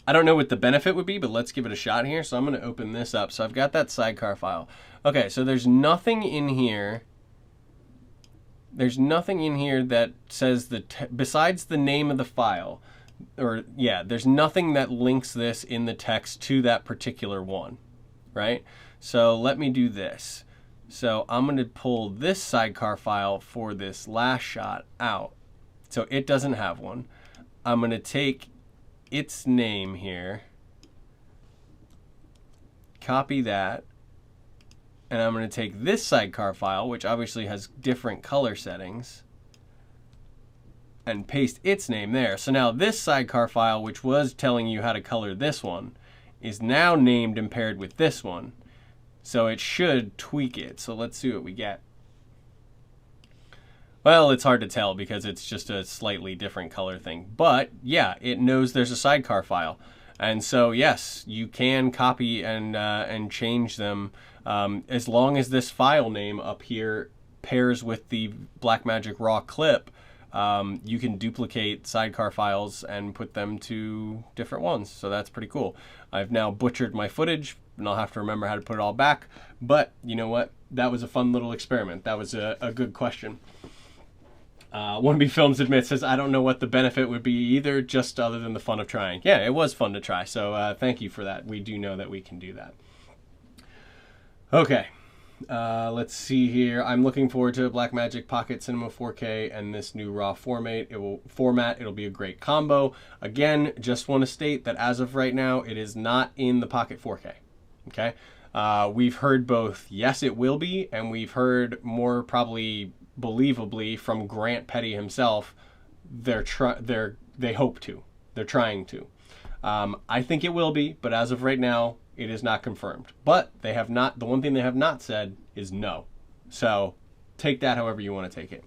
I don't know what the benefit would be, but let's give it a shot here. So I'm going to open this up. So I've got that Sidecar file. Okay, so there's nothing in here There's nothing in here that says besides the name of the file, or yeah, there's nothing that links this in the text to that particular one, right? So let me do this. So I'm going to pull this Sidecar file for this last shot out. So it doesn't have one. I'm going to take its name here, copy that, and I'm going to take this Sidecar file, which obviously has different color settings, and paste its name there. So now this Sidecar file, which was telling you how to color this one, is now named and paired with this one. So it should tweak it. So let's see what we get. Well, it's hard to tell because it's just a slightly different color thing. But yeah, it knows there's a Sidecar file. And so yes, you can copy and change them as long as this file name up here pairs with the Blackmagic RAW clip. You can duplicate Sidecar files and put them to different ones. So that's pretty cool. I've now butchered my footage, and I'll have to remember how to put it all back. But you know what? That was a fun little experiment. That was a good question. Wannabe Films admits, says, I don't know what the benefit would be either, just other than the fun of trying. Yeah, it was fun to try. So thank you for that. We do know that we can do that. Okay. Let's see here. I'm looking forward to Blackmagic Pocket Cinema 4K and this new RAW format. It'll be a great combo. Again, just want to state that as of right now, it is not in the Pocket 4K. Okay. We've heard both yes, it will be, and we've heard more probably believably from Grant Petty himself, they hope to. They're trying to. I think it will be, but as of right now, it is not confirmed. But they have not. The one thing they have not said is no. So take that however you want to take it.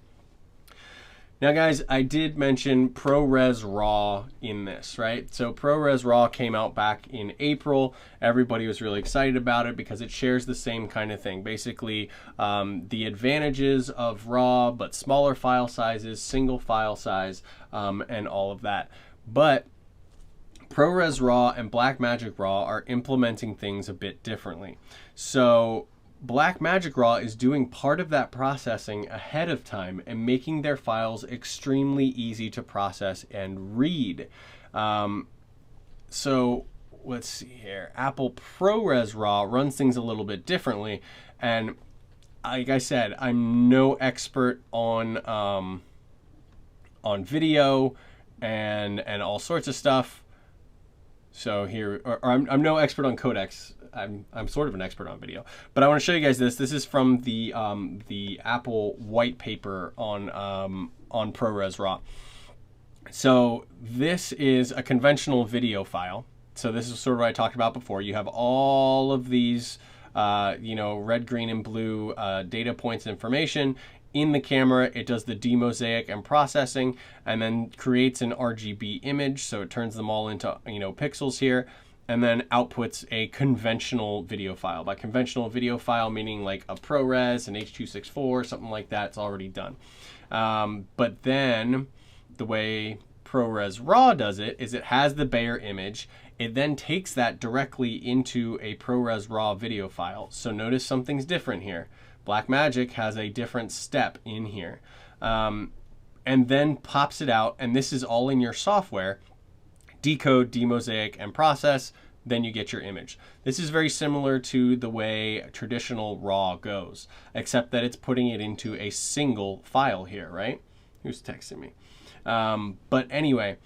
Now, guys, I did mention ProRes RAW in this, right? So ProRes RAW came out back in April. Everybody was really excited about it because it shares the same kind of thing. Basically, the advantages of RAW, but smaller file sizes, single file size, and all of that. But ProRes RAW and Blackmagic RAW are implementing things a bit differently. So Blackmagic RAW is doing part of that processing ahead of time and making their files extremely easy to process and read. So let's see here. Apple ProRes RAW runs things a little bit differently, and like I said, I'm no expert on video and all sorts of stuff. So here, or I'm no expert on codecs. I'm sort of an expert on video, but I want to show you guys this. This is from the Apple white paper on ProRes RAW. So this is a conventional video file. So this is sort of what I talked about before. You have all of these, red, green, and blue data points information. In the camera, it does the demosaic and processing, and then creates an RGB image. So it turns them all into pixels here, and then outputs a conventional video file. By conventional video file, meaning like a ProRes, an H.264, something like that. It's already done. But then the way ProRes RAW does it is it has the Bayer image. It then takes that directly into a ProRes RAW video file. So notice something's different here. Blackmagic has a different step in here, and then pops it out, and this is all in your software. Decode, demosaic, and process, then you get your image. This is very similar to the way traditional RAW goes, except that it's putting it into a single file here, right? Who's texting me? But anyway,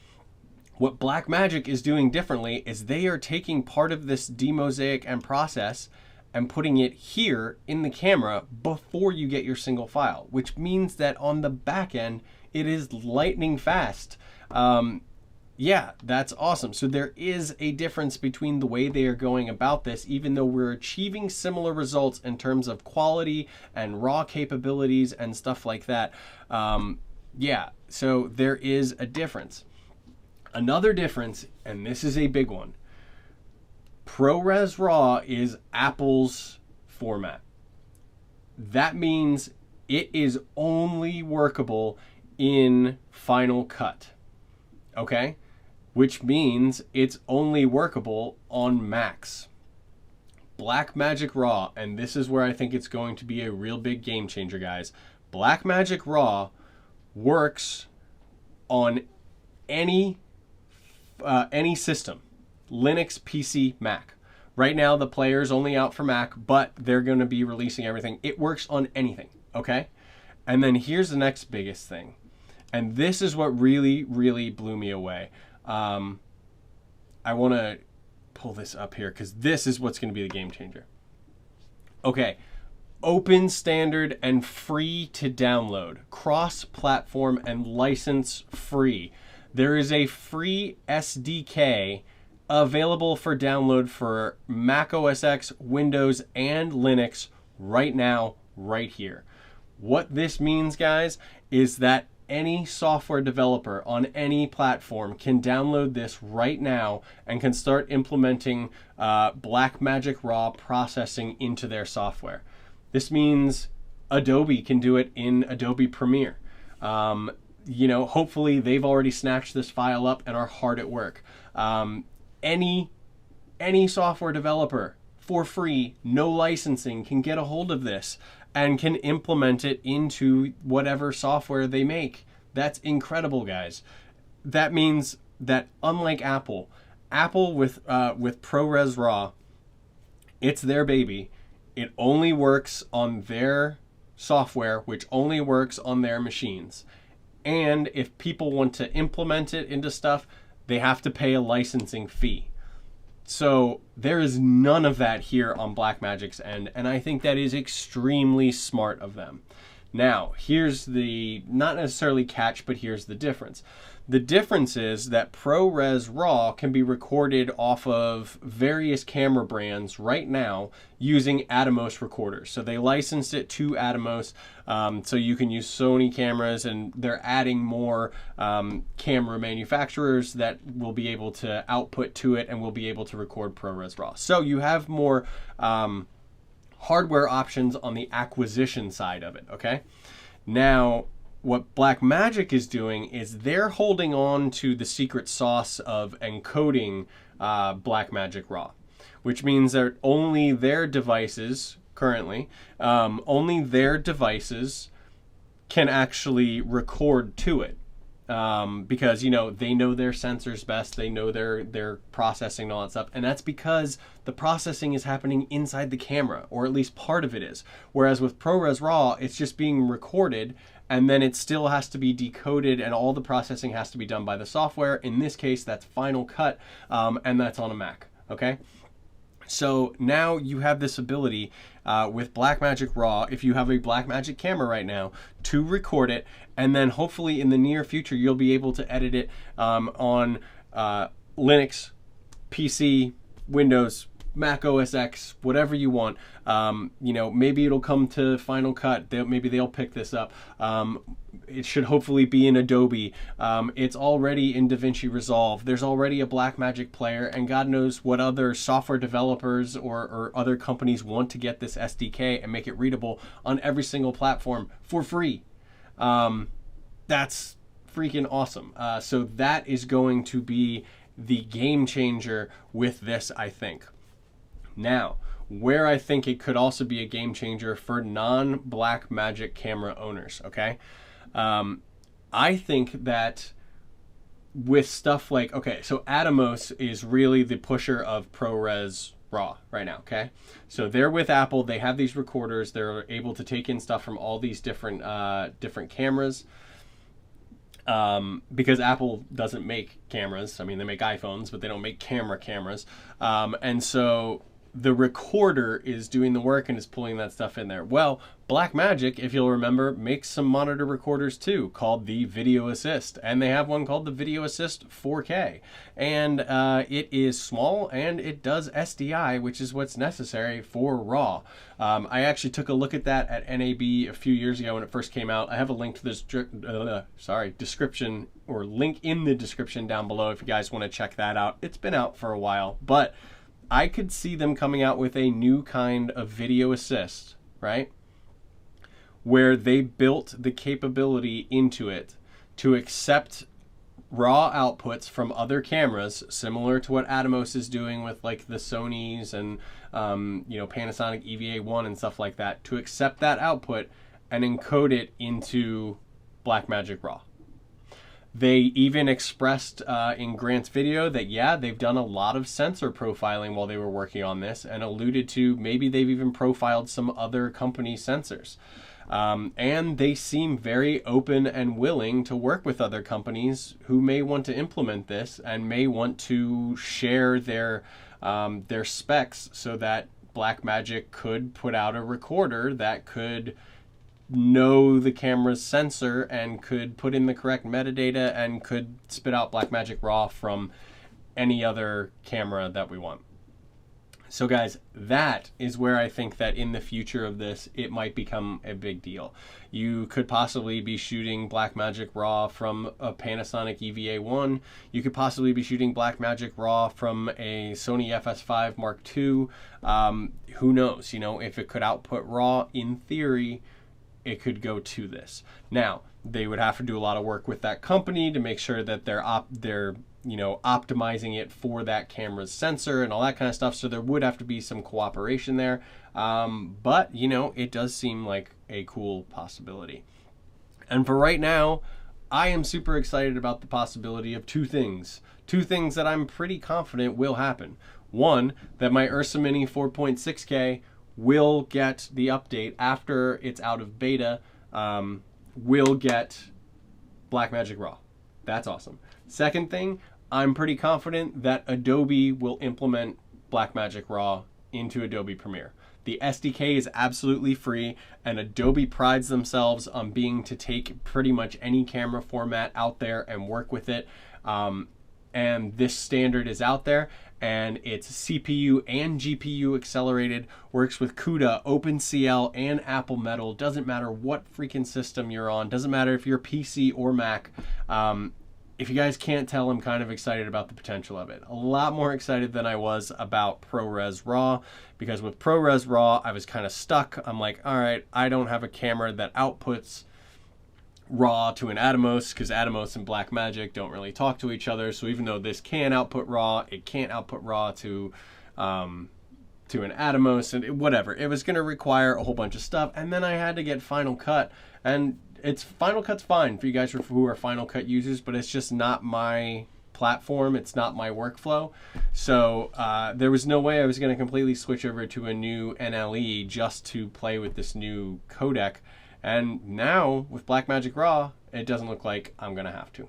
what Blackmagic is doing differently is they are taking part of this demosaic and process and putting it here in the camera before you get your single file, which means that on the back end, it is lightning fast. Yeah, that's awesome. So there is a difference between the way they are going about this, even though we're achieving similar results in terms of quality and raw capabilities and stuff like that. Yeah, so there is a difference. Another difference, and this is a big one, ProRes RAW is Apple's format. That means it is only workable in Final Cut, okay? Which means it's only workable on Macs. Blackmagic RAW, and this is where I think it's going to be a real big game changer, guys. Blackmagic RAW works on any system, Linux, PC, Mac. Right now, the player's only out for Mac, but they're going to be releasing everything. It works on anything, okay? And then here's the next biggest thing. And this is what really, really blew me away. I want to pull this up here because this is what's going to be the game changer. Okay, open standard and free to download, cross-platform and license free. There is a free SDK available for download for Mac OS X, Windows, and Linux right now, right here. What this means, guys, is that any software developer on any platform can download this right now and can start implementing Blackmagic RAW processing into their software. This means Adobe can do it in Adobe Premiere. You know, hopefully they've already snatched this file up and are hard at work. Any software developer for free, no licensing, can get a hold of this and can implement it into whatever software they make. That's incredible, guys. That means that unlike Apple with ProRes RAW, it's their baby. It only works on their software, which only works on their machines. And if people want to implement it into stuff, they have to pay a licensing fee. So there is none of that here on Blackmagic's end, and I think that is extremely smart of them. Now, here's the, not necessarily catch, but here's the difference. The difference is that ProRes RAW can be recorded off of various camera brands right now using Atomos recorders. So they licensed it to Atomos, so you can use Sony cameras, and they're adding more camera manufacturers that will be able to output to it and will be able to record ProRes RAW. So you have more hardware options on the acquisition side of it, okay? Now, what Blackmagic is doing is they're holding on to the secret sauce of encoding Blackmagic RAW, which means that only their devices, currently, only their devices can actually record to it. Because, you know, they know their sensors best, they know their processing and all that stuff, and that's because the processing is happening inside the camera, or at least part of it is. Whereas with ProRes RAW, it's just being recorded, and then it still has to be decoded, and all the processing has to be done by the software. In this case, that's Final Cut, and that's on a Mac, okay? So now you have this ability with Blackmagic RAW, if you have a Blackmagic camera right now, to record it, and then hopefully in the near future you'll be able to edit it on Linux, PC, Windows, Mac OS X, whatever you want. You know, maybe it'll come to Final Cut. Maybe they'll pick this up. It should hopefully be in Adobe. It's already in DaVinci Resolve. There's already a Blackmagic player, and God knows what other software developers or other companies want to get this SDK and make it readable on every single platform for free. That's freaking awesome. So that is going to be the game changer with this, I think. Now, where I think it could also be a game changer for non-Blackmagic camera owners, okay? I think that with stuff like, okay, so Atomos is really the pusher of ProRes RAW right now, okay? So they're with Apple, they have these recorders, they're able to take in stuff from all these different cameras. Because Apple doesn't make cameras. I mean, they make iPhones, but they don't make cameras. And so the recorder is doing the work and is pulling that stuff in there. Well, Blackmagic, if you'll remember, makes some monitor recorders too, called the Video Assist. And they have one called the Video Assist 4K. And it is small, and it does SDI, which is what's necessary for RAW. I actually took a look at that at NAB a few years ago when it first came out. I have a link to this description, or link in the description down below if you guys want to check that out. It's been out for a while, but I could see them coming out with a new kind of video assist, right? Where they built the capability into it to accept raw outputs from other cameras, similar to what Atomos is doing with like the Sonys and you know, Panasonic EVA1 and stuff like that, to accept that output and encode it into Blackmagic RAW. They even expressed in Grant's video that, yeah, they've done a lot of sensor profiling while they were working on this, and alluded to maybe they've even profiled some other company sensors. And they seem very open and willing to work with other companies who may want to implement this and may want to share their specs so that Blackmagic could put out a recorder that could know the camera's sensor and could put in the correct metadata and could spit out Blackmagic RAW from any other camera that we want. So guys, that is where I think that in the future of this, it might become a big deal. You could possibly be shooting Blackmagic RAW from a Panasonic EVA1. You could possibly be shooting Blackmagic RAW from a Sony FS5 Mark II. Who knows? You know, if it could output RAW, in theory, it could go to this. Now, they would have to do a lot of work with that company to make sure that they're optimizing it for that camera's sensor and all that kind of stuff. So there would have to be some cooperation there. But, you know, it does seem like a cool possibility. And for right now, I am super excited about the possibility of two things. Two things that I'm pretty confident will happen. One, that my Ursa Mini 4.6K will get the update after it's out of beta, will get Blackmagic RAW. That's awesome. Second thing, I'm pretty confident that Adobe will implement Blackmagic RAW into Adobe Premiere. The SDK is absolutely free, and Adobe prides themselves on being to take pretty much any camera format out there and work with it. And this standard is out there, and it's CPU and GPU accelerated, works with CUDA, OpenCL, and Apple Metal. Doesn't matter what freaking system you're on. Doesn't matter if you're PC or Mac. If you guys can't tell, I'm kind of excited about the potential of it. A lot more excited than I was about ProRes RAW, because with ProRes RAW, I was kind of stuck. I'm like, all right, I don't have a camera that outputs RAW to an Atomos, because Atomos and Blackmagic don't really talk to each other. So even though this can output RAW, it can't output RAW to an Atomos, and whatever. It was going to require a whole bunch of stuff, and then I had to get Final Cut, and Final Cut's fine for you guys who are Final Cut users, but it's just not my platform. It's not my workflow. So there was no way I was going to completely switch over to a new NLE just to play with this new codec. And now with Blackmagic RAW, it doesn't look like I'm going to have to.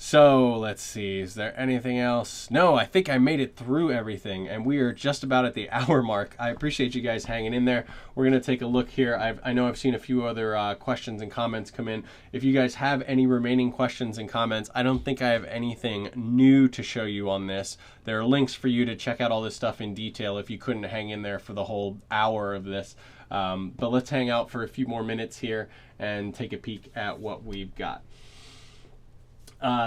So let's see, is there anything else? No, I think I made it through everything, and we are just about at the hour mark. I appreciate you guys hanging in there. We're going to take a look here. I know I've seen a few other questions and comments come in. If you guys have any remaining questions and comments, I don't think I have anything new to show you on this. There are links for you to check out all this stuff in detail if you couldn't hang in there for the whole hour of this. But let's hang out for a few more minutes here and take a peek at what we've got.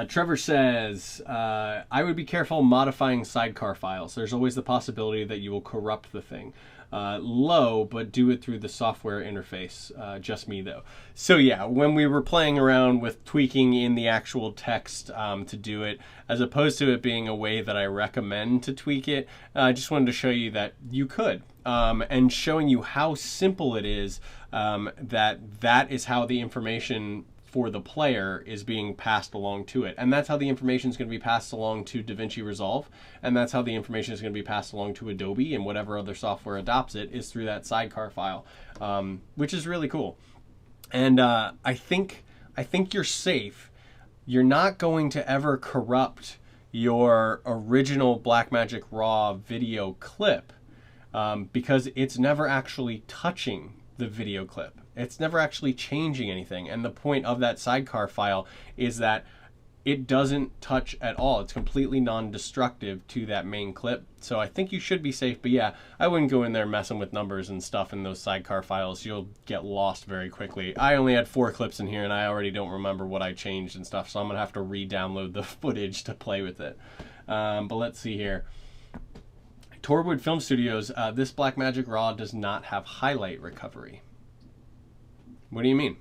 Trevor says, I would be careful modifying Sidecar files. There's always the possibility that you will corrupt the thing. Low, but do it through the software interface. Just me, though. So yeah, when we were playing around with tweaking in the actual text to do it, as opposed to it being a way that I recommend to tweak it, I just wanted to show you that you could. And showing you how simple it is, that is how the information for the player is being passed along to it. And that's how the information is going to be passed along to DaVinci Resolve. And that's how the information is going to be passed along to Adobe, and whatever other software adopts it is through that Sidecar file, which is really cool. And I think you're safe. You're not going to ever corrupt your original Blackmagic RAW video clip, because it's never actually touching the video clip. It's never actually changing anything. And the point of that Sidecar file is that it doesn't touch at all. It's completely non-destructive to that main clip. So I think you should be safe. But yeah, I wouldn't go in there messing with numbers and stuff in those Sidecar files. You'll get lost very quickly. I only had 4 clips in here, and I already don't remember what I changed and stuff. So I'm going to have to re-download the footage to play with it. But let's see here. Torwood Film Studios, this Blackmagic RAW does not have highlight recovery. What do you mean?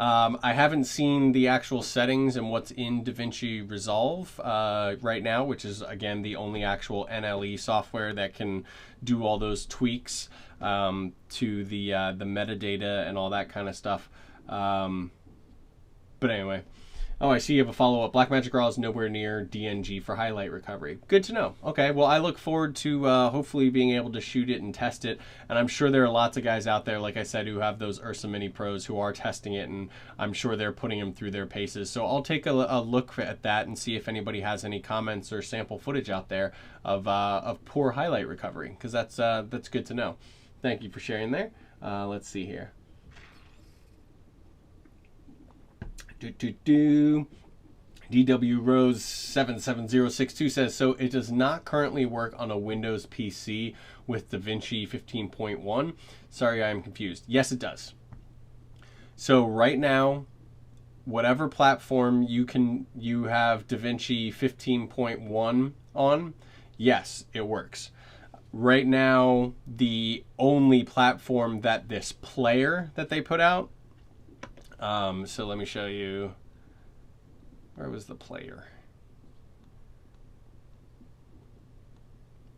I haven't seen the actual settings and what's in DaVinci Resolve right now, which is, again, the only actual NLE software that can do all those tweaks to the metadata and all that kind of stuff. But anyway. Oh, I see you have a follow-up. Blackmagic RAW is nowhere near DNG for highlight recovery. Good to know. Okay, well, I look forward to hopefully being able to shoot it and test it. And I'm sure there are lots of guys out there, like I said, who have those Ursa Mini Pros who are testing it, and I'm sure they're putting them through their paces. So I'll take a look at that and see if anybody has any comments or sample footage out there of poor highlight recovery, because that's good to know. Thank you for sharing there. Let's see here. DW Rose 77062 says, so it does not currently work on a Windows PC with DaVinci 15.1. Sorry, I am confused. Yes, it does. So right now, whatever platform you have DaVinci 15.1 on, yes, it works. Right now, the only platform that this player that they put out, so let me show you. Where was the player?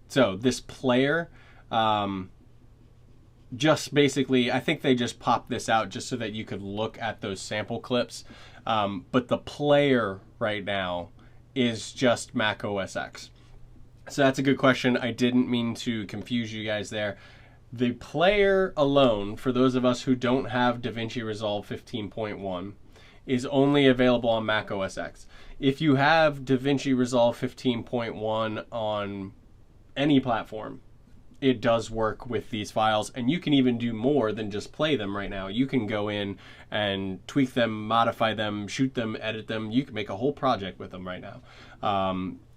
So this player, just basically, I think they just popped this out just so that you could look at those sample clips. But the player right now is just Mac OS X. So that's a good question. I didn't mean to confuse you guys there. The player alone, for those of us who don't have DaVinci Resolve 15.1, is only available on Mac OS X. If you have DaVinci Resolve 15.1 on any platform, it does work with these files, and you can even do more than just play them right now. You can go in and tweak them, modify them, shoot them, edit them. You can make a whole project with them right now.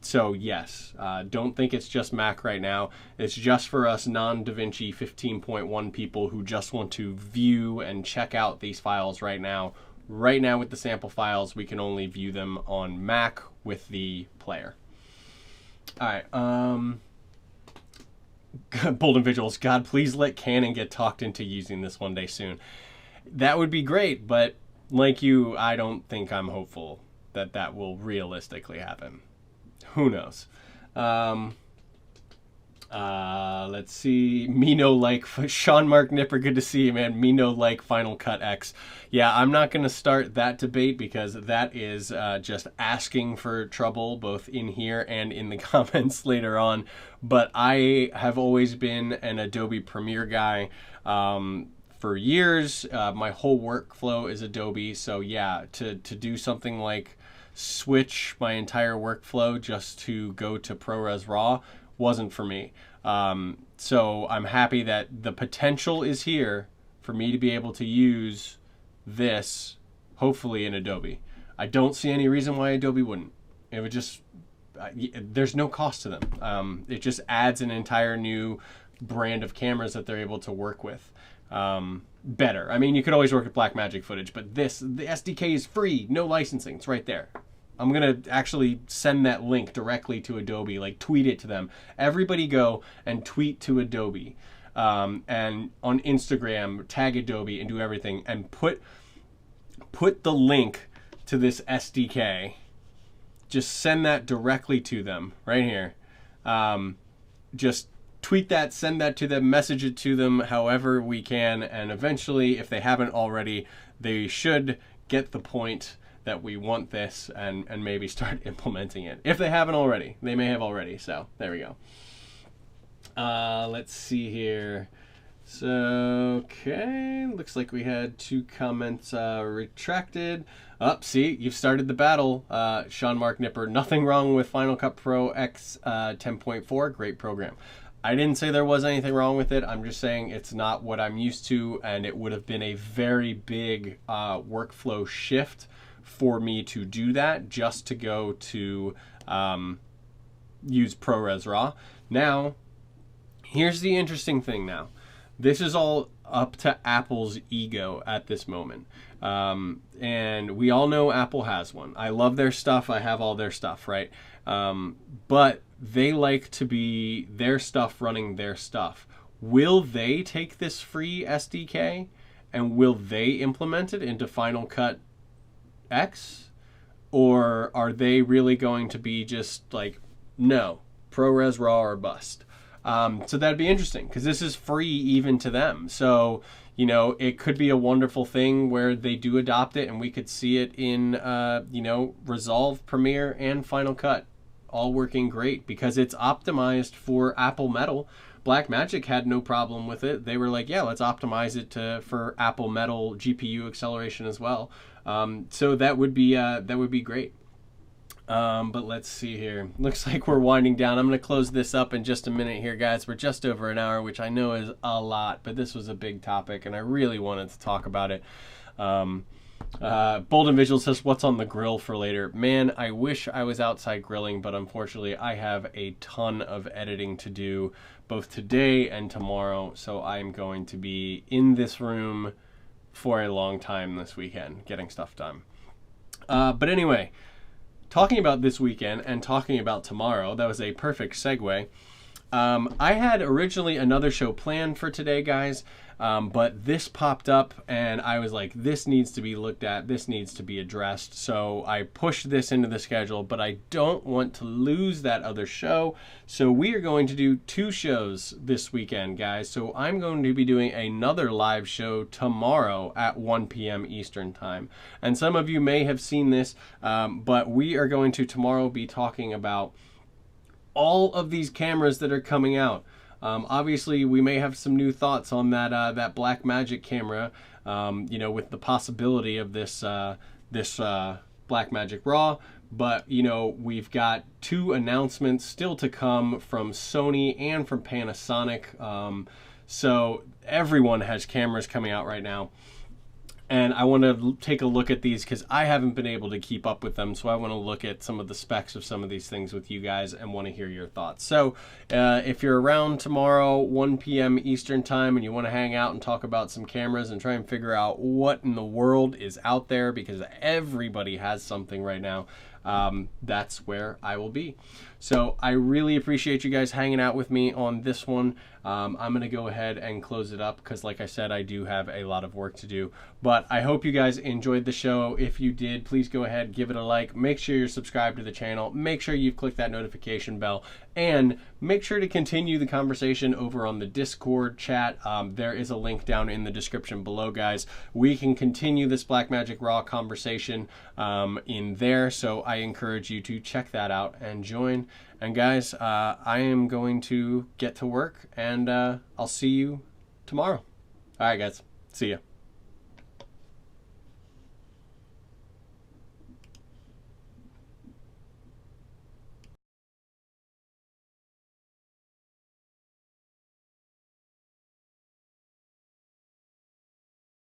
So yes, don't think it's just Mac right now. It's just for us non-DaVinci 15.1 people who just want to view and check out these files right now. Right now with the sample files, we can only view them on Mac with the player. All right. Bold Individuals, God, please let Canon get talked into using this one day soon. That would be great, but like you, I don't think I'm hopeful that that will realistically happen. Who knows? Let's see. Sean Mark Nipper, good to see you, man. like Final Cut X. Yeah, I'm not going to start that debate because that is just asking for trouble both in here and in the comments later on. But I have always been an Adobe Premiere guy for years. My whole workflow is Adobe. So yeah, to do something like switch my entire workflow just to go to ProRes RAW wasn't for me. So I'm happy that the potential is here for me to be able to use this, hopefully in Adobe. I don't see any reason why Adobe wouldn't. It would just, there's no cost to them. It just adds an entire new brand of cameras that they're able to work with better. I mean, you could always work with Blackmagic footage, but the SDK is free, no licensing. It's right there. I'm going to actually send that link directly to Adobe, like tweet it to them. Everybody go and tweet to Adobe and on Instagram, tag Adobe and do everything and put the link to this SDK. Just send that directly to them right here. Just tweet that, send that to them, message it to them however we can. And eventually, if they haven't already, they should get the point that we want this and maybe start implementing it. If they haven't already, they may have already. So there we go. Let's see here. So, okay, looks like we had 2 comments retracted. See, you've started the battle. Sean Mark Nipper, nothing wrong with Final Cut Pro X 10.4, great program. I didn't say there was anything wrong with it. I'm just saying it's not what I'm used to, and it would have been a very big workflow shift for me to do that, just to go to use ProRes RAW. Now, here's the interesting thing now. This is all up to Apple's ego at this moment. And we all know Apple has one. I love their stuff. I have all their stuff, right? But they like to be their stuff running their stuff. Will they take this free SDK and will they implement it into Final Cut X? Or are they really going to be just like, no, ProRes RAW or bust? So that'd be interesting, because this is free even to them. So, you know, it could be a wonderful thing where they do adopt it and we could see it in, you know, Resolve, Premiere, and Final Cut all working great because it's optimized for Apple Metal. Blackmagic had no problem with it. They were like, yeah, let's optimize it for Apple Metal GPU acceleration as well. So that would be great. But let's see here. Looks like we're winding down. I'm going to close this up in just a minute here, guys. We're just over an hour, which I know is a lot, but this was a big topic, and I really wanted to talk about it. Bold and Visual says, what's on the grill for later? Man, I wish I was outside grilling, but unfortunately I have a ton of editing to do both today and tomorrow, so I'm going to be in this room for a long time this weekend getting stuff done. But anyway, talking about this weekend and talking about tomorrow, that was a perfect segue. I had originally another show planned for today, guys, but this popped up and I was like, this needs to be looked at, this needs to be addressed. So I pushed this into the schedule, but I don't want to lose that other show. So we are going to do 2 shows this weekend, guys. So I'm going to be doing another live show tomorrow at 1 p.m. Eastern time. And some of you may have seen this, but we are going to tomorrow be talking about all of these cameras that are coming out. Obviously, we may have some new thoughts on that Blackmagic camera, you know, with the possibility of this Blackmagic RAW. But, you know, we've got 2 announcements still to come from Sony and from Panasonic. So everyone has cameras coming out right now. And I want to take a look at these because I haven't been able to keep up with them. So I want to look at some of the specs of some of these things with you guys and want to hear your thoughts. So if you're around tomorrow, 1 p.m. Eastern time, and you want to hang out and talk about some cameras and try and figure out what in the world is out there, because everybody has something right now, that's where I will be. So I really appreciate you guys hanging out with me on this one. I'm going to go ahead and close it up because, like I said, I do have a lot of work to do. But I hope you guys enjoyed the show. If you did, please go ahead, give it a like. Make sure you're subscribed to the channel. Make sure you've clicked that notification bell. And make sure to continue the conversation over on the Discord chat. There is a link down in the description below, guys. We can continue this Blackmagic RAW conversation in there. So I encourage you to check that out and join. And guys, I am going to get to work, and I'll see you tomorrow. All right, guys. See ya.